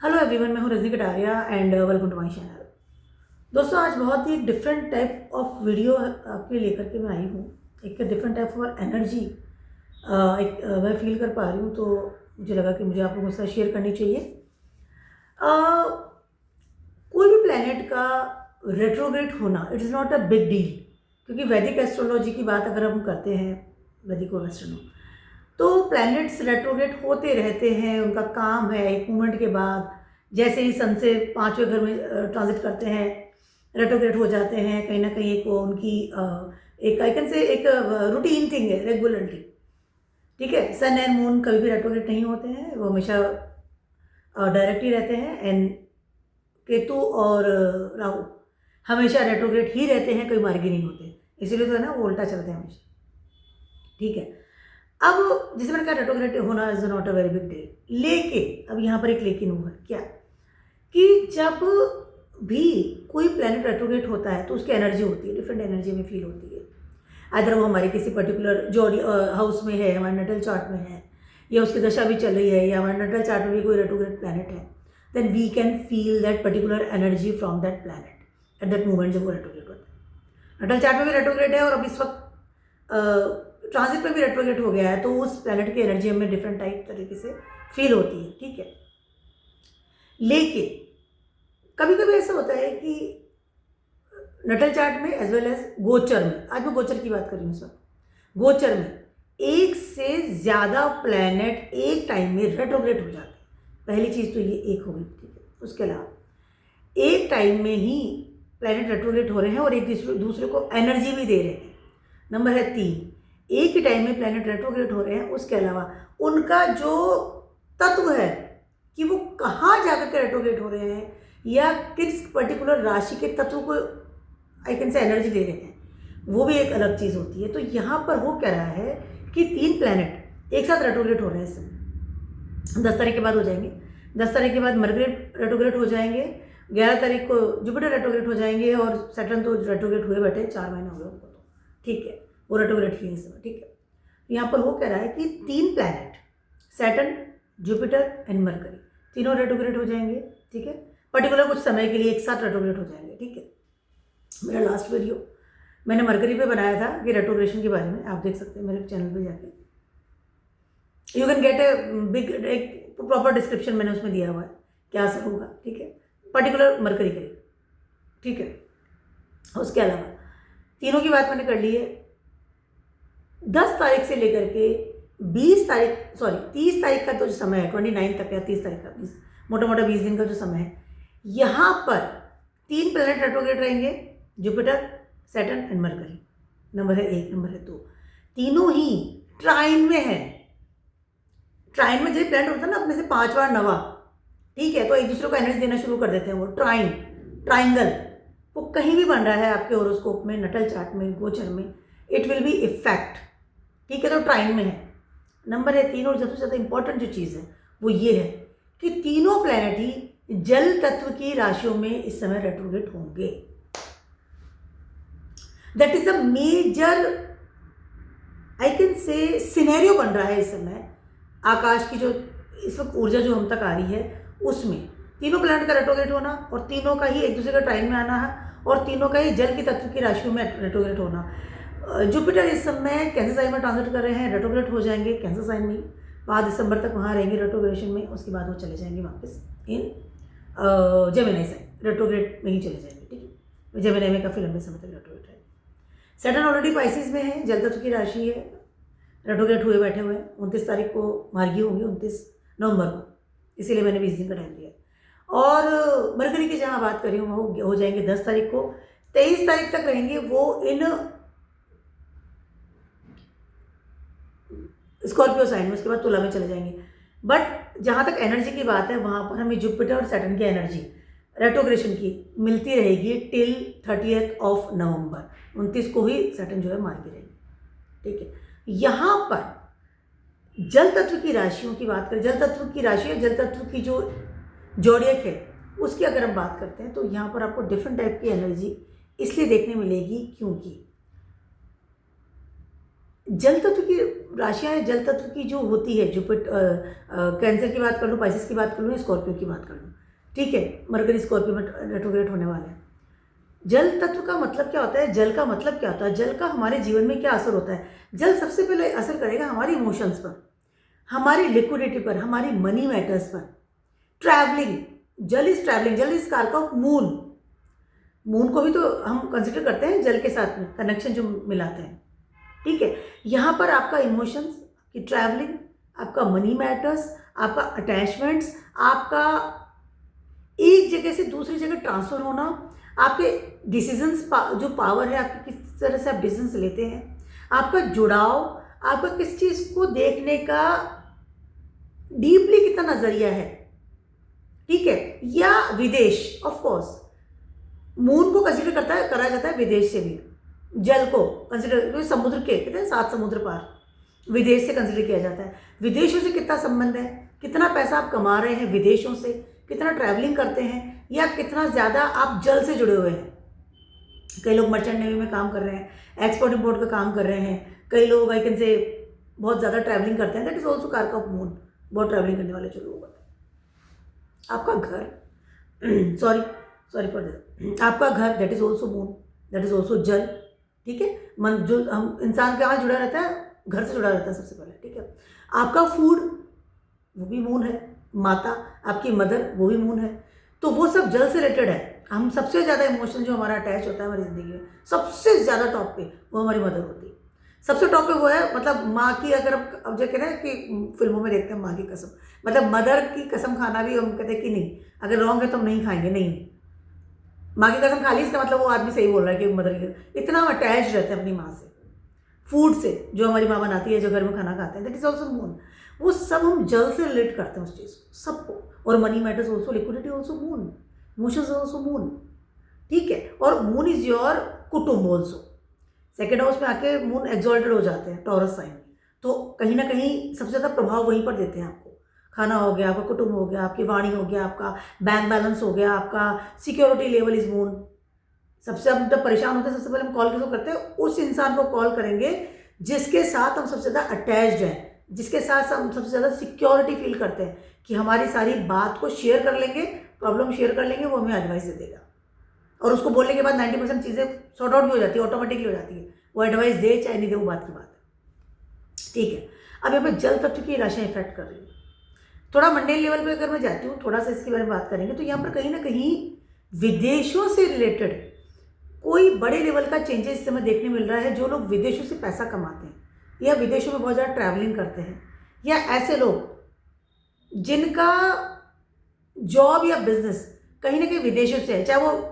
Hello everyone, मैं हूँ Rajni Kataria and welcome to my channel. दोस्तों, आज बहुत ही डिफरेंट टाइप ऑफ वीडियो आपके लेकर के मैं आई हूँ। एक डिफरेंट टाइप ऑफ एनर्जी मैं फील कर पा रही हूँ, तो मुझे लगा कि मुझे आप लोगों के साथ शेयर करनी चाहिए। कोई भी प्लेनेट का रेट्रोग्रेड होना it is not a big deal, क्योंकि वैदिक एस्ट्रोलॉजी की बात अगर हम करते हैं, वैदिक और वेस्टर्न, तो प्लैनेट्स रेट्रोग्रेड होते रहते हैं। उनका काम है एक मोमेंट के बाद, जैसे ही सन से 5वें घर में ट्रांजिट करते हैं, रेट्रोग्रेड हो जाते हैं। कहीं ना कहीं एक वो उनकी एक आइकन से एक रूटीन थिंग है, रेगुलरली। ठीक है, सन एंड मून कभी भी रेट्रोग्रेड नहीं होते हैं, वो हमेशा डायरेक्ट ही रहते हैं। एंड केतु और राहु हमेशा रेट्रोग्रेड ही रहते हैं, कोई मार्गी नहीं होते, इसीलिए तो है ना, वो उल्टा चलते हैं हमेशा। ठीक है, अब जैसे मैंने कहा रेट्रोग्रेड होना is not a very big deal, लेकिन अब यहाँ पर एक लेकिन हुआ क्या कि जब भी कोई प्लैनेट रेट्रोग्रेड होता है तो उसकी एनर्जी होती है, डिफरेंट एनर्जी में फील होती है। अगर वो हमारे किसी पर्टिकुलर जोड़ी हाउस में है, हमारे नटल चार्ट में है, या उसकी दशा भी चल रही है, या हमारे नटल चार्ट में भी कोई रेट्रोग्रेड प्लैनेट है, then we can feel that particular energy from that planet at that moment जब वो रेट्रोग्रेड होता है। नटल चार्ट में भी रेट्रोग्रेड है और अब इस वक्त ट्रांजिट में भी रेट्रोग्रेड हो गया है, तो उस प्लैनेट की एनर्जी हमें डिफरेंट टाइप तरीके से फील होती है। ठीक है, लेकिन कभी कभी ऐसा होता है कि नटल चार्ट में एज वेल एज गोचर में, आज मैं गोचर की बात कर रही हूँ सर, गोचर में एक से ज़्यादा प्लैनेट एक टाइम में रेट्रोग्रेड हो जाते हैं। पहली चीज़ तो ये एक हो गई। ठीक है, उसके अलावा एक टाइम में ही प्लैनेट रेट्रोग्रेड हो रहे हैं और एक दूसरे को एनर्जी भी दे रहे हैं। नंबर है 3, एक ही टाइम में प्लैनेट रेट्रोग्रेड हो रहे हैं, उसके अलावा उनका जो तत्व है कि वो कहाँ जाकर के रेट्रोग्रेड हो रहे हैं या किस पर्टिकुलर राशि के तत्व को आइकन से एनर्जी दे रहे हैं, वो भी एक अलग चीज़ होती है। तो यहाँ पर हो क्या रहा है कि 3 प्लैनेट एक साथ रेट्रोग्रेड हो रहे हैं। इससे 10 तारीख के बाद हो जाएंगे, 10 तारीख के बाद मरकरी रेट्रोग्रेड हो जाएंगे, 11 तारीख को जुपिटर रेट्रोग्रेड हो जाएंगे, और सैटर्न तो रेट्रोग्रेड हुए बैठे 4 महीने हो गए उनको। तो ठीक है, वो रेट्रोग्रेड ही है इस समय। ठीक है, यहाँ पर हो क्या रहा है कि 3 planet Saturn, Jupiter and mercury तीनों रेट्रोग्रेड हो जाएंगे। ठीक है, पर्टिकुलर कुछ समय के लिए एक साथ रेट्रोग्रेड हो जाएंगे। ठीक है, मेरा लास्ट वीडियो मैंने मरकरी पे बनाया था कि रेट्रोग्रेशन के बारे में, आप देख सकते हैं मेरे चैनल पे जाके। You can get a big, एक प्रॉपर डिस्क्रिप्शन मैंने उसमें दिया हुआ है क्या असर होगा। ठीक है, पर्टिकुलर मरकरी का। ठीक है, उसके अलावा तीनों की बात मैंने कर ली है। 10 तारीख से लेकर के 30 तारीख का तो जो समय है, 29 तक या 30 तारीख का, मोटा मोटा 20 दिन का जो समय है, यहाँ पर 3 प्लैनेट रेट्रोग्रेड रहेंगे, Jupiter, Saturn and mercury. Number है 1, नंबर है 2, तीनों ही ट्राइन में है। ट्राइन में जो प्लैनेट होता है ना, अपने से 5 बार नवा, ठीक है, तो एक दूसरे को एनर्जी देना शुरू कर देते हैं। वो ट्राइंगल वो कहीं भी बन रहा है आपके होरोस्कोप में, नटल चार्ट में, गोचर में, इट विल बी इफेक्ट। ठीक है, तो ट्राइन में है। नंबर है 3, और सबसे ज़्यादा इंपॉर्टेंट जो चीज़ है वो ये है कि तीनों प्लैनेट ही जल तत्व की राशियों में इस समय रेट्रोग्रेड होंगे। That is a major, I can say, scenario बन रहा है इस समय। आकाश की जो इस वक्त ऊर्जा जो हम तक आ रही है, उसमें तीनों प्लैनेट का रेट्रोग्रेड होना, और तीनों का ही एक दूसरे का टाइम में आना है, और तीनों का ही जल की तत्व की राशियों में रेट्रोग्रेड होना। जुपिटर इस समय कैंसर साइन में ट्रांजिट कर रहे हैं, रेट्रोग्रेड हो जाएंगे कैंसर साइन में, 5 दिसंबर तक वहाँ रहेंगे रेट्रोग्रेशन में। उसके बाद वो चले जाएंगे वापस इन जेमिनी साइन, रेट्रोग्रेड में ही चले जाएंगे। ठीक है, जेमिनी में काफ़ी लंबे समय तक रेट्रोग्रेड रहेंगे। सैटर्न ऑलरेडी पाइसिस में है, जल तत्व की राशि है, रेट्रोग्रेड हुए बैठे हुए हैं। 29 तारीख को मार्गी होंगी, 29 नवंबर को, इसीलिए मैंने 20 दिन का टाइम दिया। और मरकरी की जहाँ बात करी हूँ, वो हो जाएंगे 10 तारीख को, 23 तारीख तक रहेंगे वो इन स्कॉर्पियो साइन में, उसके बाद तुला में चले जाएंगे। बट जहाँ तक एनर्जी की बात है, वहाँ पर हमें जुपिटर और सैटर्न की एनर्जी रेट्रोग्रेशन की मिलती रहेगी टिल 30 नवंबर। 29 को ही सैटर्न जो है मार्गी रहेगी। ठीक है, यहाँ पर जल तत्व की राशियों की बात करें, जल तत्व की राशि है, जल तत्व की जो जोड़ियक है उसकी अगर हम बात करते हैं, तो यहाँ पर आपको डिफरेंट टाइप की एनर्जी इसलिए देखने मिलेगी क्योंकि जल तत्व की राशियाँ, जल तत्व की जो होती है, कैंसर की बात कर लूँ, पाइसेस की बात कर लूँ, स्कॉर्पियो की बात कर लूँ, ठीक है, मरकरी स्कॉर्पियो में रेट्रोग्रेड होने वाला है। जल तत्व का मतलब क्या होता है, जल का मतलब क्या होता है, जल का हमारे जीवन में क्या असर होता है। जल सबसे पहले असर करेगा हमारी इमोशंस पर, हमारी लिक्विडिटी पर, हमारी मनी मैटर्स पर, ट्रैवलिंग। जल इज ट्रैवलिंग, जल इज कारक ऑफ मून। मून को भी तो हम कंसिडर करते हैं जल के साथ में, कनेक्शन जो मिलाते हैं, ठीक है। यहाँ पर आपका इमोशंस की ट्रैवलिंग, आपका मनी मैटर्स, आपका अटैचमेंट्स, आपका एक जगह से दूसरी जगह ट्रांसफर होना, आपके डिसीजंस जो पावर है आपकी, किस तरह से आप डिसीजंस लेते हैं, आपका जुड़ाव, आपका किस चीज़ को देखने का डीपली कितना नज़रिया है, ठीक है। या विदेश, ऑफ कोर्स मून को कंसिडर करा जाता है विदेश से भी, जल को कंसिडर, समुद्र के कहते हैं 7 समुद्र पार, विदेश से कंसिडर किया जाता है। विदेशों से कितना संबंध है, कितना पैसा आप कमा रहे हैं विदेशों से, कितना ट्रैवलिंग करते हैं, या कितना ज़्यादा आप जल से जुड़े हुए हैं। कई लोग मर्चेंट नेवी में काम कर रहे हैं, एक्सपोर्ट इम्पोर्ट का काम कर रहे हैं, कई लोग आई कैन से बहुत ज़्यादा ट्रैवलिंग करते हैं, दैट इज़ ऑल्सो कारक ऑफ मून। बहुत ट्रैवलिंग करने वाले जो लोग होते हैं, आपका घर सॉरी फॉर दिस, आपका घर that is also moon, that is also जल, ठीक है। मन जो हम इंसान कहाँ जुड़ा रहता है, घर से जुड़ा रहता है सबसे पहले, ठीक है। आपका फूड वो भी मून है, माता आपकी मदर वो भी मून है, तो वो सब जल से रिलेटेड है। हम सबसे ज़्यादा इमोशन जो हमारा अटैच होता है हमारी ज़िंदगी में, सबसे ज़्यादा टॉप पे वो हमारी मदर होती है। सबसे टॉप पे वो है, मतलब माँ की, अगर अब जो कहते हैं कि फिल्मों में देखते हैं माँ की कसम, मतलब मदर की कसम खाना भी हम कहते हैं कि नहीं, अगर रॉन्ग है तो हम नहीं खाएंगे, नहीं, माँ की कसम खा ली, इसका मतलब वो आदमी सही बोल रहा है कि मदर की, इतना हम अटैच रहते हैं अपनी माँ से, फूड से जो हमारी माँ बनाती है, जो घर में खाना खाते हैं, दैट इज ऑल्सो मून। वो सब हम जल से रिलेट करते हैं उस चीज़ को, सबको। और money matters also, liquidity also moon, emotions also moon, ठीक है। और मून इज योर कुटुंब ऑल्सो। सेकेंड हाउस में आके मून एक्सॉल्टेड हो जाते हैं टॉरस साइन में, तो कहीं ना कहीं सबसे ज़्यादा प्रभाव वहीं पर देते हैं आपको। खाना हो गया, आपका कुटुंब हो गया, आपकी वाणी हो गया, आपका बैंक बैलेंस हो गया, आपका सिक्योरिटी लेवल इज मून। सबसे हम जब परेशान होते हैं सबसे पहले हम कॉल किसको करते हैं, उस इंसान को कॉल करेंगे जिसके साथ हम सबसे ज़्यादा अटैच्ड हैं, जिसके साथ हम सबसे ज़्यादा सिक्योरिटी फील करते हैं कि हमारी सारी बात को शेयर कर लेंगे, प्रॉब्लम शेयर कर लेंगे, वो हमें एडवाइस दे देगा। और उसको बोलने के बाद 90% चीज़ें सॉर्ट आउट भी हो जाती है, ऑटोमेटिकली हो जाती है। वो एडवाइस दे चाहे नहीं दे, वो बात की बात है, ठीक है। अब यहाँ पे जल तत्व की राशियाँ इफेक्ट कर रही है। थोड़ा मंडेन लेवल पे अगर मैं जाती हूँ, थोड़ा सा इसके बारे में बात करेंगे, तो यहाँ पर कहीं ना कहीं विदेशों से रिलेटेड कोई बड़े लेवल का चेंजेस इस समय देखने मिल रहा है। जो लोग विदेशों से पैसा कमाते हैं या विदेशों में बहुत ज़्यादा ट्रैवलिंग करते हैं, या ऐसे लोग जिनका जॉब या बिजनेस कहीं ना कहीं विदेशों से है, चाहे वो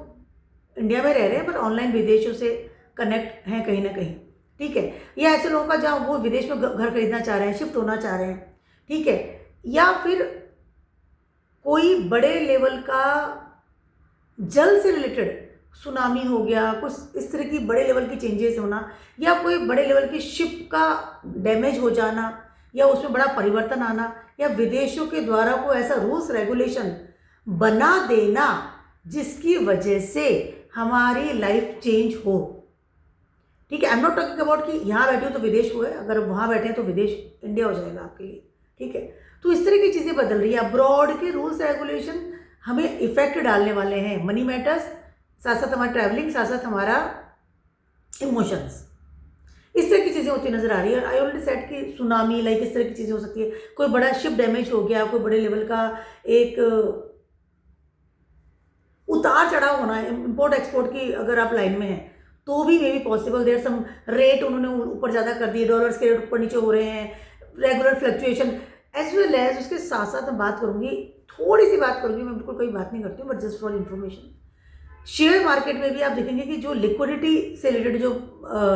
इंडिया में रह रहे हैं पर ऑनलाइन विदेशों से कनेक्ट हैं कहीं ना कहीं, ठीक है। या ऐसे लोगों का जहाँ वो विदेश में घर खरीदना चाह रहे हैं, शिफ्ट होना चाह रहे हैं, ठीक है। या फिर कोई बड़े लेवल का जल से रिलेटेड सुनामी हो गया, कुछ इस तरह की बड़े लेवल की चेंजेस होना, या कोई बड़े लेवल की शिप का डैमेज हो जाना, या उसमें बड़ा परिवर्तन आना, या विदेशों के द्वारा कोई ऐसा रूल्स रेगुलेशन बना देना जिसकी वजह से हमारी लाइफ चेंज हो, ठीक है। I am not talking about कि यहाँ बैठे हो तो विदेश हुए, अगर वहाँ बैठे हैं तो विदेश इंडिया हो जाएगा आपके लिए, ठीक है। तो इस तरह की चीज़ें बदल रही है। अब्रॉड के रूल्स रेगुलेशन हमें इफेक्ट डालने वाले हैं। मनी मैटर्स, साथ साथ हमारा ट्रैवलिंग, साथ साथ हमारा इमोशंस, इस तरह की चीज़ें होती नजर आ रही है। आई ऑलरेडी सेड कि सुनामी लाइक इस तरह की चीज़ें हो सकती है। कोई बड़ा शिप डैमेज हो गया, कोई बड़े लेवल का एक उतार चढ़ाव होना है, इम्पोर्ट एक्सपोर्ट की अगर आप लाइन में हैं तो भी may be possible. There some rate उन्होंने ऊपर ज़्यादा कर दिए, डॉलर्स के रेट ऊपर नीचे हो रहे हैं, regular fluctuation as well as. उसके साथ साथ मैं बात करूँगी, थोड़ी सी बात करूँगी, मैं बिल्कुल कोई बात नहीं करती हूँ, but just for information. Share market में भी आप देखेंगे कि जो लिक्विडिटी से रिलेटेड जो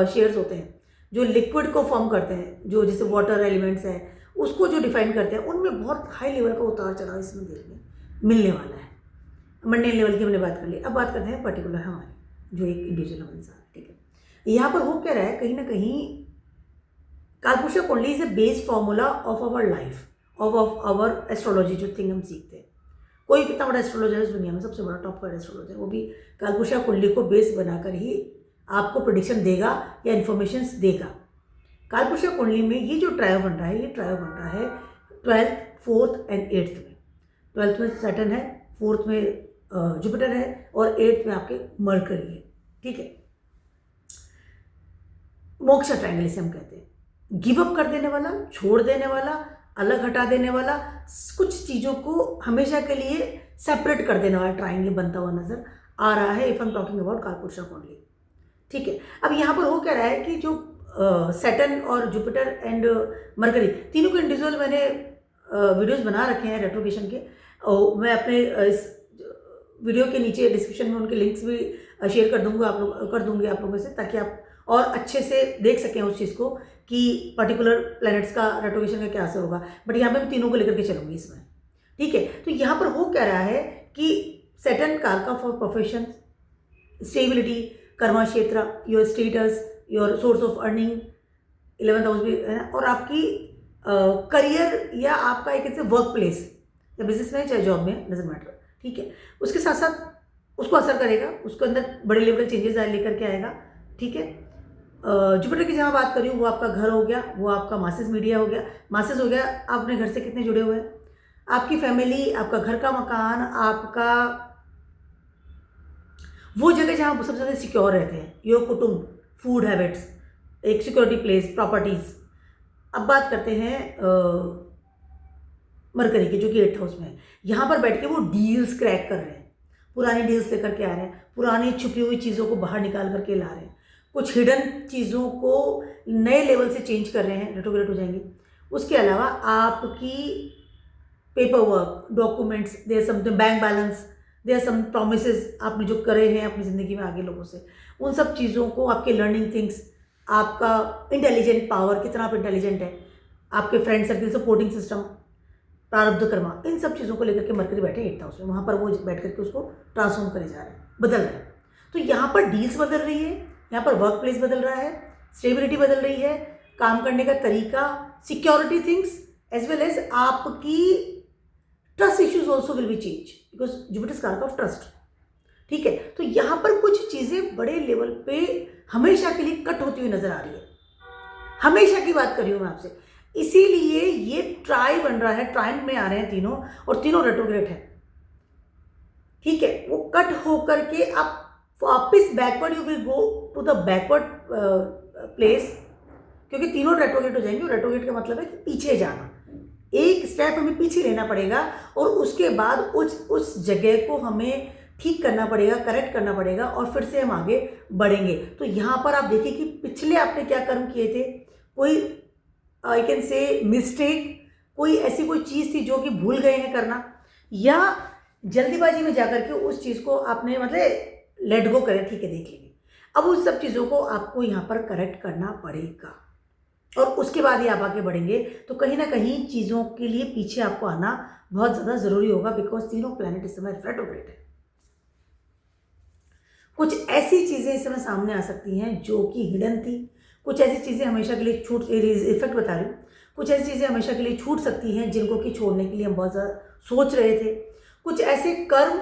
शेयर्स होते हैं, जो लिक्विड को फॉर्म करते हैं, जो जैसे वाटर एलिमेंट्स हैं उसको जो डिफाइन करते हैं, उनमें बहुत हाई लेवल का उतार चढ़ाव इसमें देखने मिलने वाला है। मंडेन लेवल की हमने बात कर ली, अब बात करते हैं पर्टिकुलर हमारी जो एक इंडिविजुअल हम इंसान, ठीक है। यहाँ पर वो कह रहा है कहीं ना कहीं कालपुरुष कुंडली is a base formula of our life, of our astrology, जो थिंग हम सीखते हैं। कोई कितना बड़ा एस्ट्रोलॉजर है इस दुनिया में, सबसे बड़ा टॉप का एस्ट्रोलॉजर, वो भी कालपुरुष कुंडली को बेस बनाकर ही आपको प्रेडिक्शन देगा या इन्फॉर्मेशन देगा। कालपुरुषा कुंडली में ये जो ट्रायो बन रहा है, ये ट्रायो बन रहा है 12th, 4th एंड 8th में। 12th में सैटर्न है, 4th में जुपिटर है और 8th में आपके मरकरी है। ठीक है, मोक्षा ट्रायंगल इसे हम कहते हैं। गिव अप कर देने वाला, छोड़ देने वाला, अलग हटा देने वाला, कुछ चीज़ों को हमेशा के लिए सेपरेट कर देने वाला ट्रायंगल बनता हुआ नजर आ रहा है if I am talking about कालपुरुषा कुंडली। ठीक है, अब यहाँ पर हो क्या रहा है कि जो सैटर्न और जुपिटर एंड मरकरी तीनों के इंडिविजुअल मैंने वीडियोस बना रखे हैं रेट्रोगेशन के, और मैं अपने इस वीडियो के नीचे डिस्क्रिप्शन में उनके लिंक्स भी शेयर कर दूंगा कर दूंगी आप लोगों से, ताकि आप और अच्छे से देख सकें उस चीज़ को कि पर्टिकुलर प्लैनेट्स का रेट्रोगेशन का क्या असर होगा। बट यहाँ पे मैं तीनों को लेकर के चलूंगी इसमें। ठीक है, तो यहाँ पर हो क्या रहा है कि सैटर्न कारका फॉर प्रोफेशन, स्टेबिलिटी, कर्मा क्षेत्र, your status, your source of earning, 11th house भी है, और आपकी करियर या आपका एक ऐसे वर्क प्लेस या बिजनेस में चाहे जॉब में, डजंट मैटर। ठीक है, उसके साथ साथ उसको असर करेगा, उसके अंदर बड़े लेवल चेंजेस लेकर के आएगा। ठीक है, जुपिटर की जहाँ बात करी वो आपका घर हो गया, वो आपका मासेस मीडिया हो गया। मासेस हो गया, आप अपने घर से कितने जुड़े हुए हैं, आपकी फैमिली, आपका घर का मकान, आपका वो जगह जहाँ सबसे ज़्यादा सिक्योर रहते हैं, योर कुटुंब, फूड हैबिट्स, एक सिक्योरिटी प्लेस, प्रॉपर्टीज़। अब बात करते हैं मरकरी की, जो कि 8th हाउस में है। यहाँ पर बैठ के वो डील्स क्रैक कर रहे हैं, पुरानी डील्स लेकर के आ रहे हैं, पुरानी छुपी हुई चीज़ों को बाहर निकाल करके ला रहे हैं, कुछ हिडन चीज़ों को नए लेवल से चेंज कर रहे हैं, रेट्रोग्रेड हो जाएंगी। उसके अलावा आपकी paper work, documents, there something, bank balance, there some promises आपने जो करे हैं अपनी ज़िंदगी में आगे लोगों से, उन सब चीज़ों को, आपके लर्निंग थिंग्स, आपका इंटेलिजेंट पावर, कितना आप इंटेलिजेंट है, आपके फ्रेंड सर्कल, सपोर्टिंग सिस्टम, प्रारब्ध कर्मा, इन सब चीज़ों को लेकर के मरकरी बैठे 8th हाउस में। वहाँ पर वो बैठ करके उसको ट्रांसफॉर्म करे जा रहे हैं, बदल रहे हैं। तो यहाँ पर डील्स बदल रही है, यहाँ पर वर्क प्लेस बदल रहा है, स्टेबिलिटी बदल रही है, काम करने का तरीका, security things, as well as आपकी trust issues also will be change, because Jupiter कारक ऑफ ट्रस्ट। ठीक है, तो यहाँ पर कुछ चीज़ें बड़े लेवल पे हमेशा के लिए कट होती हुई नजर आ रही है। हमेशा की बात कर रही हूँ मैं आपसे, इसीलिए ये ट्राई बन रहा है, ट्रायंगल में आ रहे हैं तीनों, और तीनों रेट्रोग्रेड है। ठीक है, वो कट होकर के आप वापिस backward, you will go to the backward place, क्योंकि तीनों रेट्रोग्रेड हो जाएंगे। रेट्रोग्रेड का मतलब है कि पीछे जाना, एक स्टेप हमें पीछे लेना पड़ेगा, और उसके बाद उस जगह को हमें ठीक करना पड़ेगा, करेक्ट करना पड़ेगा, और फिर से हम आगे बढ़ेंगे। तो यहाँ पर आप देखिए कि पिछले आपने क्या कर्म किए थे, कोई आई कैन से मिस्टेक, कोई ऐसी कोई चीज़ थी जो कि भूल गए हैं करना, या जल्दीबाजी में जाकर के उस चीज़ को आपने मतलब लेट गो करें, ठीक है देख लेंगे। अब उस सब चीज़ों को आपको यहाँ पर करेक्ट करना पड़ेगा, और उसके बाद ही आप आगे बढ़ेंगे। तो कहीं ना कहीं चीज़ों के लिए पीछे आपको आना बहुत ज़्यादा ज़रूरी होगा, बिकॉज तीनों प्लैनेट इस समय रेट्रोग्रेड है। कुछ ऐसी चीज़ें इस समय सामने आ सकती हैं जो कि हिडन थी, कुछ ऐसी चीज़ें हमेशा के लिए छूट, इफेक्ट बता रही हूँ, कुछ ऐसी चीज़ें हमेशा के लिए छूट सकती हैं जिनको कि छोड़ने के लिए हम बहुत ज़्यादा सोच रहे थे। कुछ ऐसे कर्म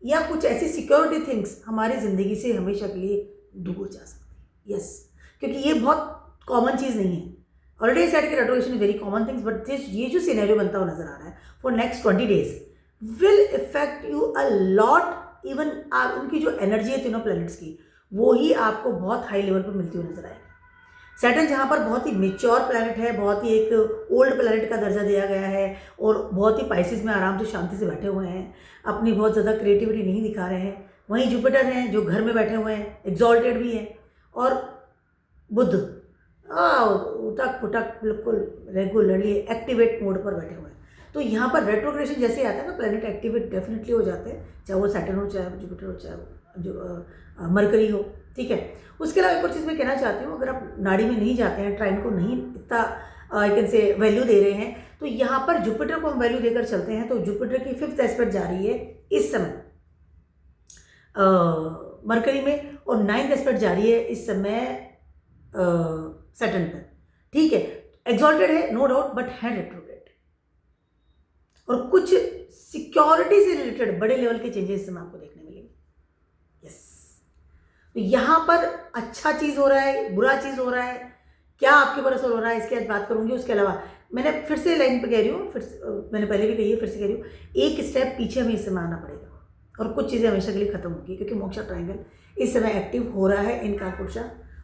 या कुछ ऐसी सिक्योरिटी थिंग्स हमारी ज़िंदगी से हमेशा के लिए दूर जा सकती है। यस, क्योंकि ये बहुत कॉमन चीज़ नहीं है। ऑलरेडी सेट की retrogression is very common things, but ये जो सिनेरियो बनता हुआ नजर आ रहा है for next 20 days will effect you a lot. Even उनकी जो एनर्जी है तीनों प्लैनेट्स की, वो ही आपको बहुत हाई लेवल पर मिलती हुई नजर आएगी। सैटर्न जहाँ पर बहुत ही मेच्योर प्लैनेट है, बहुत ही एक ओल्ड प्लैनेट का दर्जा दिया गया है, और बहुत ही पाइसेस में आराम से शांति से बैठे हुए हैं, अपनी बहुत ज़्यादा क्रिएटिविटी नहीं दिखा रहे हैं। वहीं जुपिटर हैं जो घर में बैठे हुए हैं, एग्जॉल्टेड भी हैं, और बुध उटक पुटक बिल्कुल रेगुलरली एक्टिवेट मोड पर बैठे हुए हैं। तो यहाँ पर रेट्रोग्रेशन जैसे आता है ना, प्लैनेट एक्टिवेट डेफिनेटली हो जाते हैं, चाहे वो सैटर्न हो, चाहे जुपिटर हो, चाहे जो मरकरी हो। ठीक है, उसके अलावा एक और चीज़ मैं कहना चाहती हूँ, अगर आप नाड़ी में नहीं जाते हैं, ट्राइन को नहीं इतना आई कैन से वैल्यू दे रहे हैं, तो यहाँ पर जुपिटर को हम वैल्यू देकर चलते हैं। तो जुपिटर की 5th एस्पेक्ट जा रही है इस समय मरकरी में, और 9th एस्पेक्ट जा रही है इस समय सैटर्न पर। ठीक है, एक्सॉल्टेड है नो डाउट, बट है रेट्रोग्रेड, और कुछ सिक्योरिटी से रिलेटेड बड़े लेवल के चेंजेस इस समय आपको देखने मिलेंगे। यस, तो यहाँ पर अच्छा चीज़ हो रहा है, बुरा चीज़ हो रहा है, क्या आपके ऊपर असर हो रहा है, इसके बाद बात करूँगी। उसके अलावा मैंने फिर से लाइन पे कह रही हूँ, मैंने पहले भी कही है, फिर से कह रही हूँ, एक स्टेप पीछे हमें इस समय आना पड़ेगा और कुछ चीज़ें हमेशा के लिए खत्म होगी, क्योंकि मोक्षा ट्रायंगल इस समय एक्टिव हो रहा है इन कालपुरुषा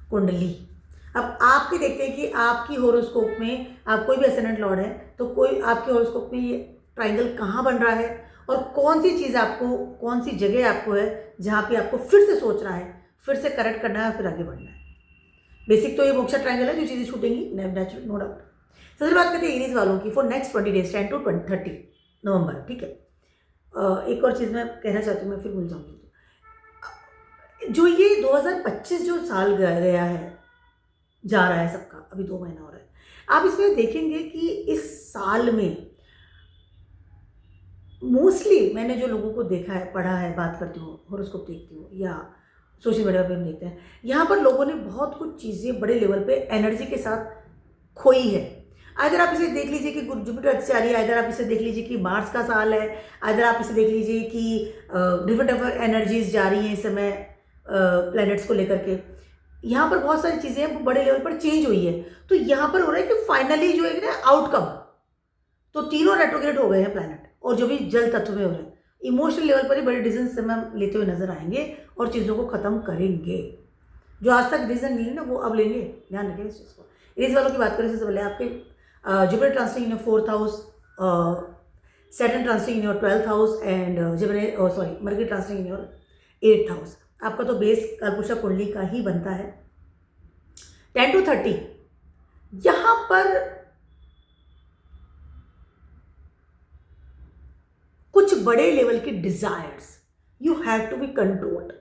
कुंडली। अब आपके देखते हैं कि आपकी होरोस्कोप में आप कोई भी असेंडेंट लॉर्ड है तो कोई आपके होरोस्कोप में ये ट्रायंगल कहाँ बन रहा है और कौन सी चीज़ आपको, कौन सी जगह आपको है जहाँ पे आपको फिर से सोचना है, फिर से करेक्ट करना है, फिर आगे बढ़ना है। बेसिक तो ये मोक्षा ट्रायंगल है, जो चीज़ें छूटेंगी नेचुरल, नो डाउट। सबसे बात करते हैं एरीज वालों की फॉर नेक्स्ट 20 डेज 10 to 30 नवंबर, ठीक है। एक और चीज़ मैं कहना चाहती हूँ, मैं फिर भूल जाऊँगी। जो ये 2025 जो साल गया है, जा रहा है सबका, अभी 2 महीना हो रहा है, आप इसमें देखेंगे कि इस साल में मोस्टली मैंने जो लोगों को देखा है, पढ़ा है, बात करती हूँ, हॉरोस्कोप देखती हूँ या सोशल मीडिया पे हम देखते हैं, यहाँ पर लोगों ने बहुत कुछ चीज़ें बड़े लेवल पे एनर्जी के साथ खोई है। अगर आप इसे देख लीजिए कि जुपिटर अच्छी आ रही है, अगर आप इसे देख लीजिए कि मार्स का साल है, अगर आप इसे देख लीजिए कि डिफरेंट एनर्जीज जा रही हैं इस समय प्लैनेट्स को लेकर के, यहाँ पर बहुत सारी चीज़ें बड़े लेवल पर चेंज हुई है। तो यहाँ पर हो रहा है कि फाइनली जो है ना आउटकम, तो तीनों रेट्रोग्रेड हो गए हैं प्लैनेट, और जो भी जल तत्व में हो रहे हैं, इमोशनल लेवल पर ही बड़े डिसीजन से हम लेते हुए नजर आएंगे और चीज़ों को ख़त्म करेंगे। जो आज तक डिसीजन नहीं ना, वो अब लेंगे, ध्यान रखें इस चीज़ को। एरीज वालों की बात करें सबसे पहले, आपके Jupiter transiting in your 4th house, Saturn transiting in your 12th house and mercury transiting in your 8th house. आपका तो बेस कालपुरुषा कुंडली का ही बनता है। 10 to 30 यहाँ पर कुछ बड़े लेवल के desires you have to be controlled.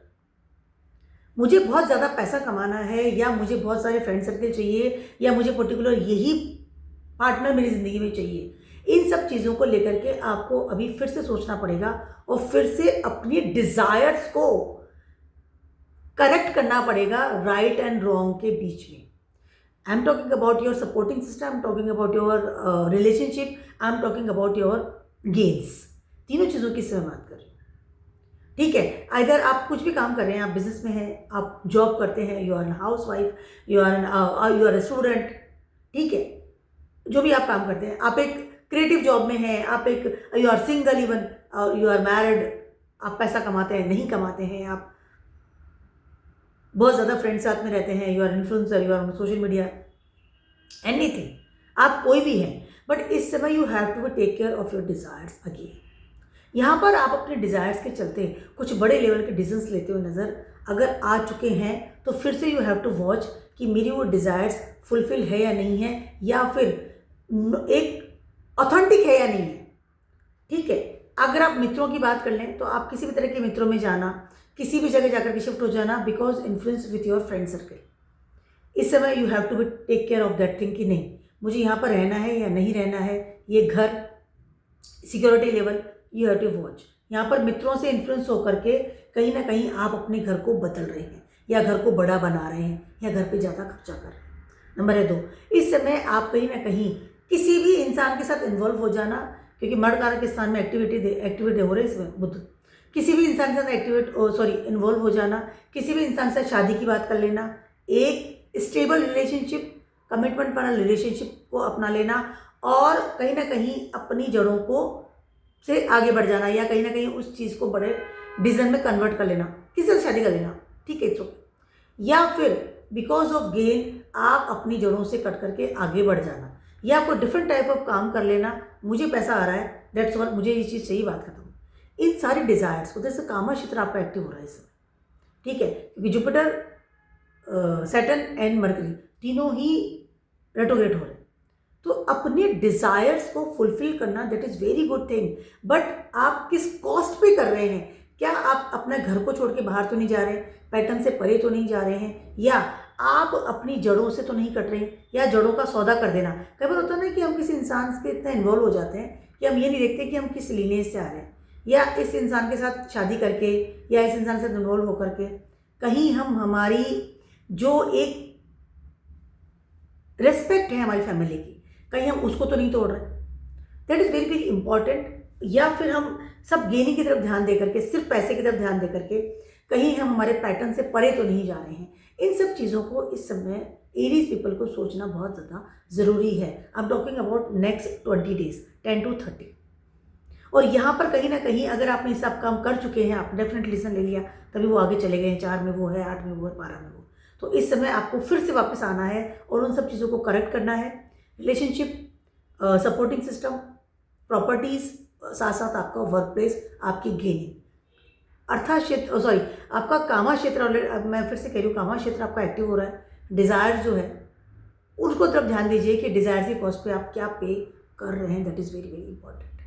मुझे बहुत ज़्यादा पैसा कमाना है, या मुझे बहुत सारे फ्रेंड सर्कल चाहिए, या मुझे पर्टिकुलर यही पार्टनर मेरी ज़िंदगी में चाहिए, इन सब चीज़ों को लेकर के आपको अभी फिर से सोचना पड़ेगा और फिर से अपनी डिज़ायर्स को करेक्ट करना पड़ेगा राइट एंड रॉन्ग के बीच में। आई am talking about your supporting system, I am talking about your relationship, I am talking about your gains. तीनों चीज़ों की इससे मैं बात कर रही हूँ, ठीक है। अगर आप कुछ भी काम कर रहे हैं, आप बिजनेस में हैं, आप जॉब करते हैं, you are an house wife, you are a student, ठीक है, जो भी आप काम करते हैं, आप एक क्रिएटिव जॉब में हैं, आप एक you are single, even you are married, आप पैसा कमाते हैं, नहीं कमाते हैं, आप बहुत ज़्यादा फ्रेंड्स साथ में रहते हैं, you are influencer, you are on social media, anything, आप कोई भी हैं, बट इस समय you have to take care of your desires again. यहाँ पर आप अपने डिज़ायर्स के चलते कुछ बड़े लेवल के डिसीजंस लेते हुए नज़र अगर आ चुके हैं, तो फिर से यू हैव टू वॉच कि मेरी वो डिज़ायर्स फुलफिल है या नहीं है, या फिर एक ऑथेंटिक है या नहीं है, ठीक है। अगर आप मित्रों की बात कर लें तो आप किसी भी तरह के मित्रों में जाना, किसी भी जगह जाकर के शिफ्ट हो जाना, because influence with your friend circle. इस समय you have to take care of that thing कि नहीं, मुझे यहाँ पर रहना है या नहीं रहना है, ये घर, security level, you have to watch. यहाँ पर मित्रों से इन्फ्लुएंस होकर के कहीं ना कहीं आप अपने घर को बदल रहे हैं, या घर को बड़ा बना रहे हैं, या घर पे ज़्यादा खर्चा कर रहे हैं। नंबर 2, इस समय आप कहीं ना कहीं किसी भी इंसान के साथ इन्वॉल्व हो जाना, क्योंकि मर्द कारक के स्थान में एक्टिविटी हो रही है इसमें बुध, किसी भी इंसान के साथ इन्वॉल्व हो जाना, किसी भी इंसान से शादी की बात कर लेना, एक स्टेबल रिलेशनशिप, कमिटमेंट वाला रिलेशनशिप को अपना लेना, और कहीं ना कहीं अपनी जड़ों को से आगे बढ़ जाना, या कहीं ना कहीं उस चीज़ को बड़े डिसीजन में कन्वर्ट कर लेना, किसी से शादी कर लेना, ठीक है, इट्स ओके। या फिर बिकॉज ऑफ गेन आप अपनी जड़ों से कट करके आगे बढ़ जाना, या कोई डिफरेंट टाइप ऑफ काम कर लेना, मुझे पैसा आ रहा है, दैट्स ऑल, मुझे ये चीज़ चाहिए, बात खत्म। इन सारे डिज़ायर्स को, जैसे कामा क्षेत्र आपका एक्टिव हो रहा है इस समय, ठीक है, क्योंकि जुपिटर, सैटर्न एंड मरकरी तीनों ही रेट्रोग्रेड हो रहे हैं। तो अपने डिज़ायर्स को फुलफिल करना, that is very good thing, but आप किस कॉस्ट पे कर रहे हैं? क्या आप अपने घर को छोड़ के बाहर तो नहीं जा रहे, पैटर्न से परे तो नहीं जा रहे हैं, या आप अपनी जड़ों से तो नहीं कट रहे हैं, या जड़ों का सौदा कर देना। कई बार होता है ना कि हम किसी इंसान से इतना इन्वॉल्व हो जाते हैं कि हम ये नहीं देखते कि हम किस लीनेज से आ रहे हैं, या इस इंसान के साथ शादी करके, या इस इंसान से इन्वॉल्व होकर के कहीं हम हमारी जो एक रिस्पेक्ट है हमारी फैमिली की, कहीं हम उसको तो नहीं तोड़ रहे। That is very very important. या फिर हम सब गेनी की तरफ ध्यान दे करके, सिर्फ पैसे की तरफ ध्यान दे करके कहीं हम हमारे पैटर्न से परे तो नहीं जा रहे हैं। इन सब चीज़ों को इस समय एरीज पीपल को सोचना बहुत ज़्यादा ज़रूरी है। आई am talking about next 20 days, 10 to 30। और यहाँ पर कहीं ना कहीं अगर आपने सब काम कर चुके हैं, आपने डेफिनेट लिसन ले लिया, तभी वो आगे चले गए, 4 में वो है, 8 में वो है, 12 में वो, तो इस समय आपको फिर से वापस आना है और उन सब चीज़ों को करेक्ट करना है। रिलेशनशिप, सपोर्टिंग सिस्टम, प्रॉपर्टीज़, साथ साथ आपका वर्क प्लेस, आपकी गेनिंग, अर्थात क्षेत्र, सॉरी, आपका कामा क्षेत्र, मैं फिर से कह रही हूँ, कामा क्षेत्र आपका एक्टिव हो रहा है। डिज़ायर जो है उसको तरफ ध्यान दीजिए कि डिज़ायर की कॉस्ट पे आप क्या पे कर रहे हैं, that is very very important.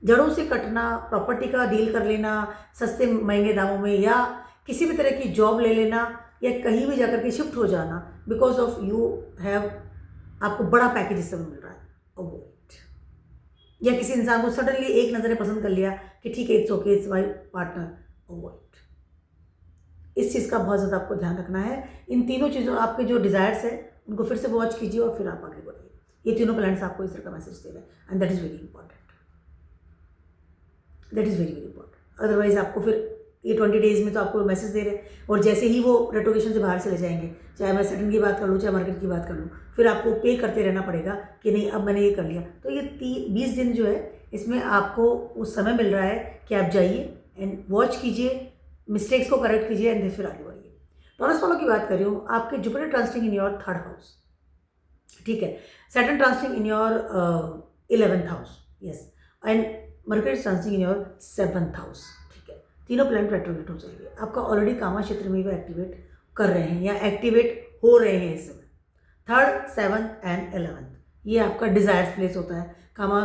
जड़ों से कटना, प्रॉपर्टी का डील कर लेना सस्ते महंगे दामों में, या किसी भी तरह की जॉब ले लेना, या कहीं भी जाकर के शिफ्ट हो जाना बिकॉज ऑफ यू हैव, आपको बड़ा पैकेज इस समय मिल रहा है, अवॉइड। या किसी इंसान को सडनली एक नज़र में पसंद कर लिया कि ठीक है, it's okay, it's my partner, avoid. इस चीज़ का बहुत ज़्यादा आपको ध्यान रखना है। इन तीनों चीज़ों, आपके जो डिज़ायर्स है उनको फिर से वॉच कीजिए और फिर आप आगे बढ़िए। ये तीनों प्लैनेट्स आपको इस तरह का मैसेज दे रहे हैं and that is very important, that is very very important. Otherwise आपको फिर ये 20 days में तो आपको मैसेज दे रहे हैं, और जैसे ही वो रेट्रोगेशन से बाहर चले जाएंगे, चाहे मैं सैटर्न की बात कर लूँ, चाहे मार्केट की बात कर लूँ, फिर आपको पे करते रहना पड़ेगा कि नहीं अब मैंने ये कर लिया। तो ये 20 दिन जो है, इसमें आपको उस समय मिल रहा है कि आप जाइए एंड वॉच कीजिए, मिस्टेक्स को करेक्ट कीजिए एंड फिर आगे बढ़िए। टॉरस वालों की बात कर रही हूँ, आपके Jupiter transiting in your 3rd house, ठीक है, Saturn transiting in your 11th house, yes, and Mercury transiting in your 7th house, ठीक है। तीनों प्लैनेट रेट्रोग्रेड हो जाएंगे। आपका ऑलरेडी कामा क्षेत्र में वो एक्टिवेट कर रहे हैं या एक्टिवेट हो रहे हैं इस समय। 3rd, 7th एंड 11th, ये आपका डिज़ायर्स प्लेस होता है, कामा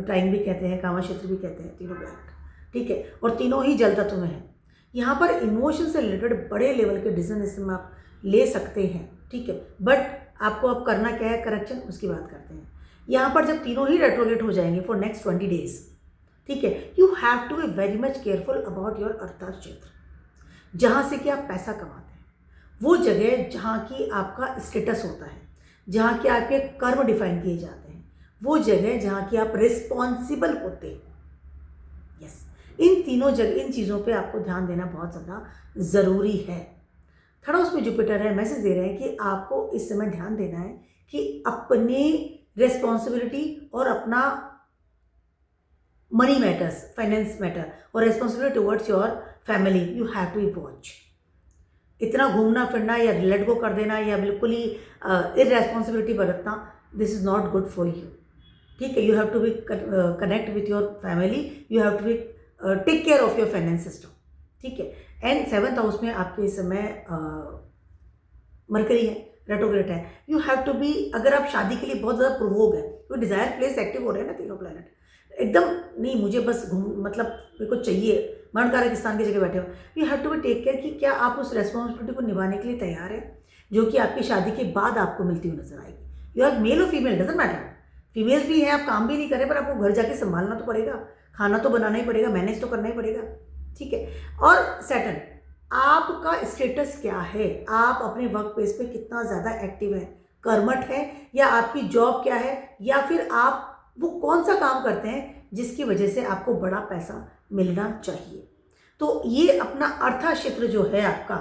टाइम भी कहते हैं, कामा क्षेत्र भी कहते हैं, तीनों प्लैनेट, ठीक है। और तीनों ही जल तत्व में है। यहाँ पर इमोशन से रिलेटेड बड़े लेवल के डिसीजन इस समय आप ले सकते हैं, ठीक है, बट आपको अब करना क्या है, करेक्शन, उसकी बात करते हैं। यहाँ पर जब तीनों ही रेट्रोग्रेड हो जाएंगे फॉर नेक्स्ट 20 days, ठीक है, you have to be very much careful about your अर्थात क्षेत्र, जहाँ से कि आप पैसा कमाते हैं, वो जगह जहाँ की आपका स्टेटस होता है, जहाँ के आपके कर्म डिफाइन किए जाते हैं, वो जगह जहाँ की आप रिस्पॉन्सिबल होते हैं, यस। इन तीनों जगह, इन चीज़ों पे आपको ध्यान देना बहुत ज़्यादा ज़रूरी है। 3rd हाउस में जुपिटर है, मैसेज दे रहे हैं कि आपको इस समय ध्यान देना है कि अपनी रिस्पॉन्सिबिलिटी और अपना मनी मैटर्स, फाइनेंस मैटर, और responsibility towards your family, you have to watch. इतना घूमना फिरना या लेट गो कर देना या बिल्कुल ही इररेस्पॉन्सिबिलिटी बरतना, this is not good for you, ठीक है। You have to be connect with your family, you have to be take care of your finance system, ठीक है। एंड 7th हाउस में आपके इस समय मरकरी है, रेट्रोग्रेड है। यू हैव टू बी, अगर आप शादी के लिए बहुत ज़्यादा प्रोवोक है, तो डिज़ायर प्लेस एक्टिव हो रहे हैं ना तीनों प्लैनेट, एकदम नहीं मुझे बस मतलब मेरे को चाहिए, मरणकारक स्थान की जगह बैठे हो, you have to be take care कि क्या आप उस रेस्पॉन्सिबिलिटी को निभाने के लिए तैयार है, जो कि आपकी शादी के बाद आपको मिलती हुई नजर आएगी। यू आर मेल और फीमेल, डजंट मैटर, फीमेल्स भी हैं, आप काम भी नहीं करें, पर आपको घर जाके संभालना तो पड़ेगा, खाना तो बनाना ही पड़ेगा, मैनेज तो करना ही पड़ेगा, ठीक है। और सैटर्न, आपका स्टेटस क्या है, आप अपने वर्क प्लेस पे कितना ज़्यादा एक्टिव है, कर्मठ है, या आपकी जॉब क्या है, या फिर आप वो कौन सा काम करते हैं जिसकी वजह से आपको बड़ा पैसा मिलना चाहिए। तो ये अपना अर्था क्षेत्र जो है आपका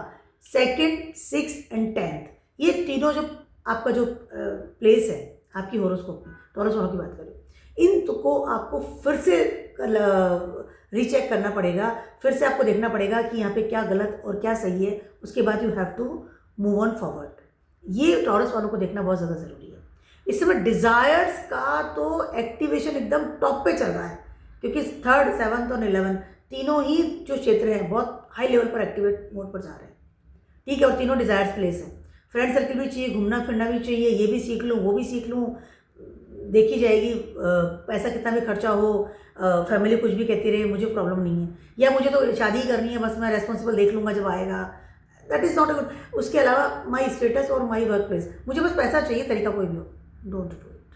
2nd, 6th एंड 10th, ये तीनों जो आपका जो प्लेस है आपकी होरोस्कोप में, टॉरस वालों की बात करें, इन तो को आपको फिर से रीचेक करना पड़ेगा, फिर से आपको देखना पड़ेगा कि यहाँ पे क्या गलत और क्या सही है, उसके बाद you have to move on forward. ये टॉरस वालों को देखना बहुत ज़्यादा ज़रूरी है। इस समय डिज़ायर्स का तो एक्टिवेशन एकदम टॉप पे चल रहा है, क्योंकि 3rd, 7th और 11th तीनों ही जो क्षेत्र हैं बहुत हाई लेवल पर एक्टिवेट मोड पर जा रहे हैं, ठीक है। और तीनों डिज़ायर्स प्लेस हैं। फ्रेंड सर्कल भी चाहिए, घूमना फिरना भी चाहिए, ये भी सीख लूँ, वो भी सीख लूँ, देखी जाएगी, पैसा कितना भी खर्चा हो, फैमिली कुछ भी कहती रहे, मुझे प्रॉब्लम नहीं है, या मुझे तो शादी करनी है, बस मैं रेस्पॉन्सिबल देख लूँगा जब आएगा, that is not a good. उसके अलावा माई स्टेटस और माई वर्क प्लेस, मुझे बस पैसा चाहिए, तरीका कोई भी हो, डोंट डू इट।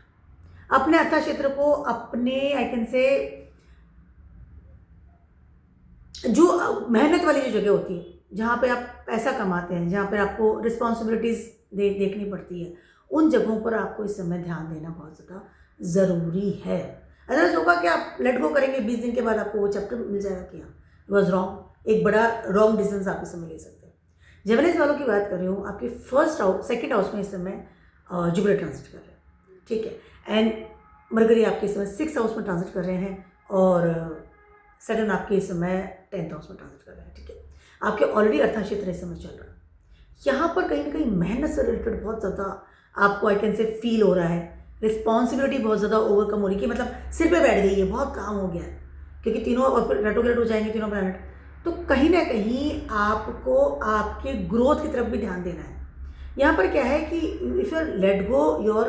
अपने अर्था क्षेत्र को, अपने आई कैन से जो मेहनत वाली जो जगह होती है, जहाँ पे आप पैसा कमाते हैं, जहाँ पे आपको रिस्पॉन्सिबिलिटीज़ देखनी पड़ती है, उन जगहों पर आपको इस समय ध्यान देना बहुत ज़्यादा ज़रूरी है। अदरवाइज होगा कि आप लेट गो करेंगे, 20 दिन के बाद आपको वो चैप्टर मिल जाएगा कि हाँ इट वॉज रॉन्ग, एक बड़ा रॉन्ग डिसीजन आप इस समय ले सकते हैं। जेमिनीज वालों की बात कर रही हूँ, आपके फर्स्ट हाउस सेकेंड हाउस में इस समय जुपिटर ट्रांजिट कर रहे हैं, ठीक है। एंड मरकरी आपके इस समय 6th हाउस में ट्रांजिट कर रहे हैं और सैटर्न आपके इस समय 10th हाउस में ट्रांजिट कर रहे हैं, ठीक है। आपके ऑलरेडी अर्था क्षेत्र इस समय चल रहा है। यहाँ पर कहीं ना कहीं मेहनत से रिलेटेड बहुत ज़्यादा आपको आई कैन से फील हो रहा है, रिस्पॉन्सिबिलिटी बहुत ज़्यादा ओवरकम हो रही है कि मतलब सिर पे बैठ गई है, बहुत काम हो गया है, क्योंकि तीनों और फिर रेट्रोग्रेड हो जाएंगे तीनों प्लैनेट। तो कहीं ना कहीं आपको आपके ग्रोथ की तरफ भी ध्यान देना है। यहाँ पर क्या है कि if you let go your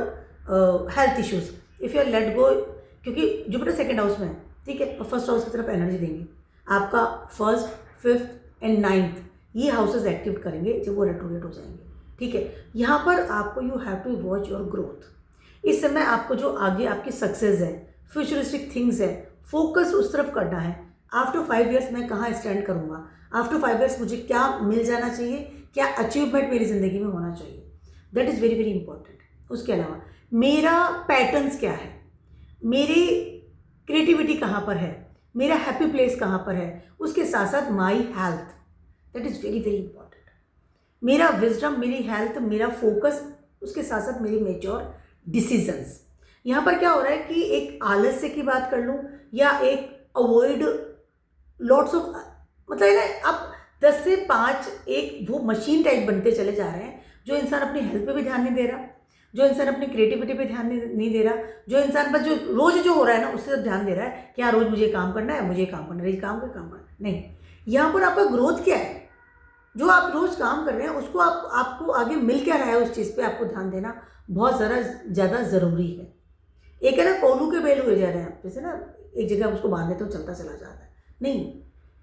health issues, if you let go, क्योंकि जुपिटर सेकेंड हाउस में है, ठीक है, और फर्स्ट हाउस की तरफ एनर्जी देंगे। आपका 1st, 5th एंड 9th ये हाउसेज एक्टिव करेंगे जब वो रेट्रोग्रेड हो जाएंगे, ठीक है। यहाँ पर आपको you have to watch your growth. इस समय आपको जो आगे आपकी सक्सेस है, फ्यूचरिस्टिक थिंग्स है, फोकस उस तरफ करना है। आफ्टर 5 years मैं कहाँ स्टैंड करूँगा, आफ्टर 5 years मुझे क्या मिल जाना चाहिए, क्या अचीवमेंट मेरी ज़िंदगी में होना चाहिए, that is very very important. उसके अलावा मेरा पैटर्न्स क्या है, मेरी क्रिएटिविटी कहाँ पर है, मेरा हैप्पी प्लेस कहाँ पर है, उसके साथ साथ my health, that is very very important. मेरा विजडम, मेरी हेल्थ, मेरा फोकस, उसके साथ साथ मेरी मेच्योर डिसीजंस। यहाँ पर क्या हो रहा है कि एक आलस्य की बात कर लूँ या एक अवॉइड लॉट्स ऑफ, मतलब है ना, आप 10 से 5 एक वो मशीन टाइप बनते चले जा रहे हैं, जो इंसान अपनी हेल्थ पे भी ध्यान नहीं दे रहा, जो इंसान अपनी क्रिएटिविटी पे ध्यान नहीं दे रहा, जो इंसान बस जो रोज़ जो हो रहा है ना उससे ध्यान दे रहा है कि हाँ रोज़ मुझे काम करना है, मुझे काम करना है, काम करना नहीं। यहाँ पर आपका ग्रोथ क्या है, जो आप रोज़ काम कर रहे हैं उसको आपको आगे मिल क्या रहा है, उस चीज़ पे आपको ध्यान देना बहुत ज़्यादा ज़रूरी है। एक है ना कोलू के बेल हुए जा रहे हैं, जैसे ना एक जगह आप उसको बांध देते हो चलता चला जाता है, नहीं,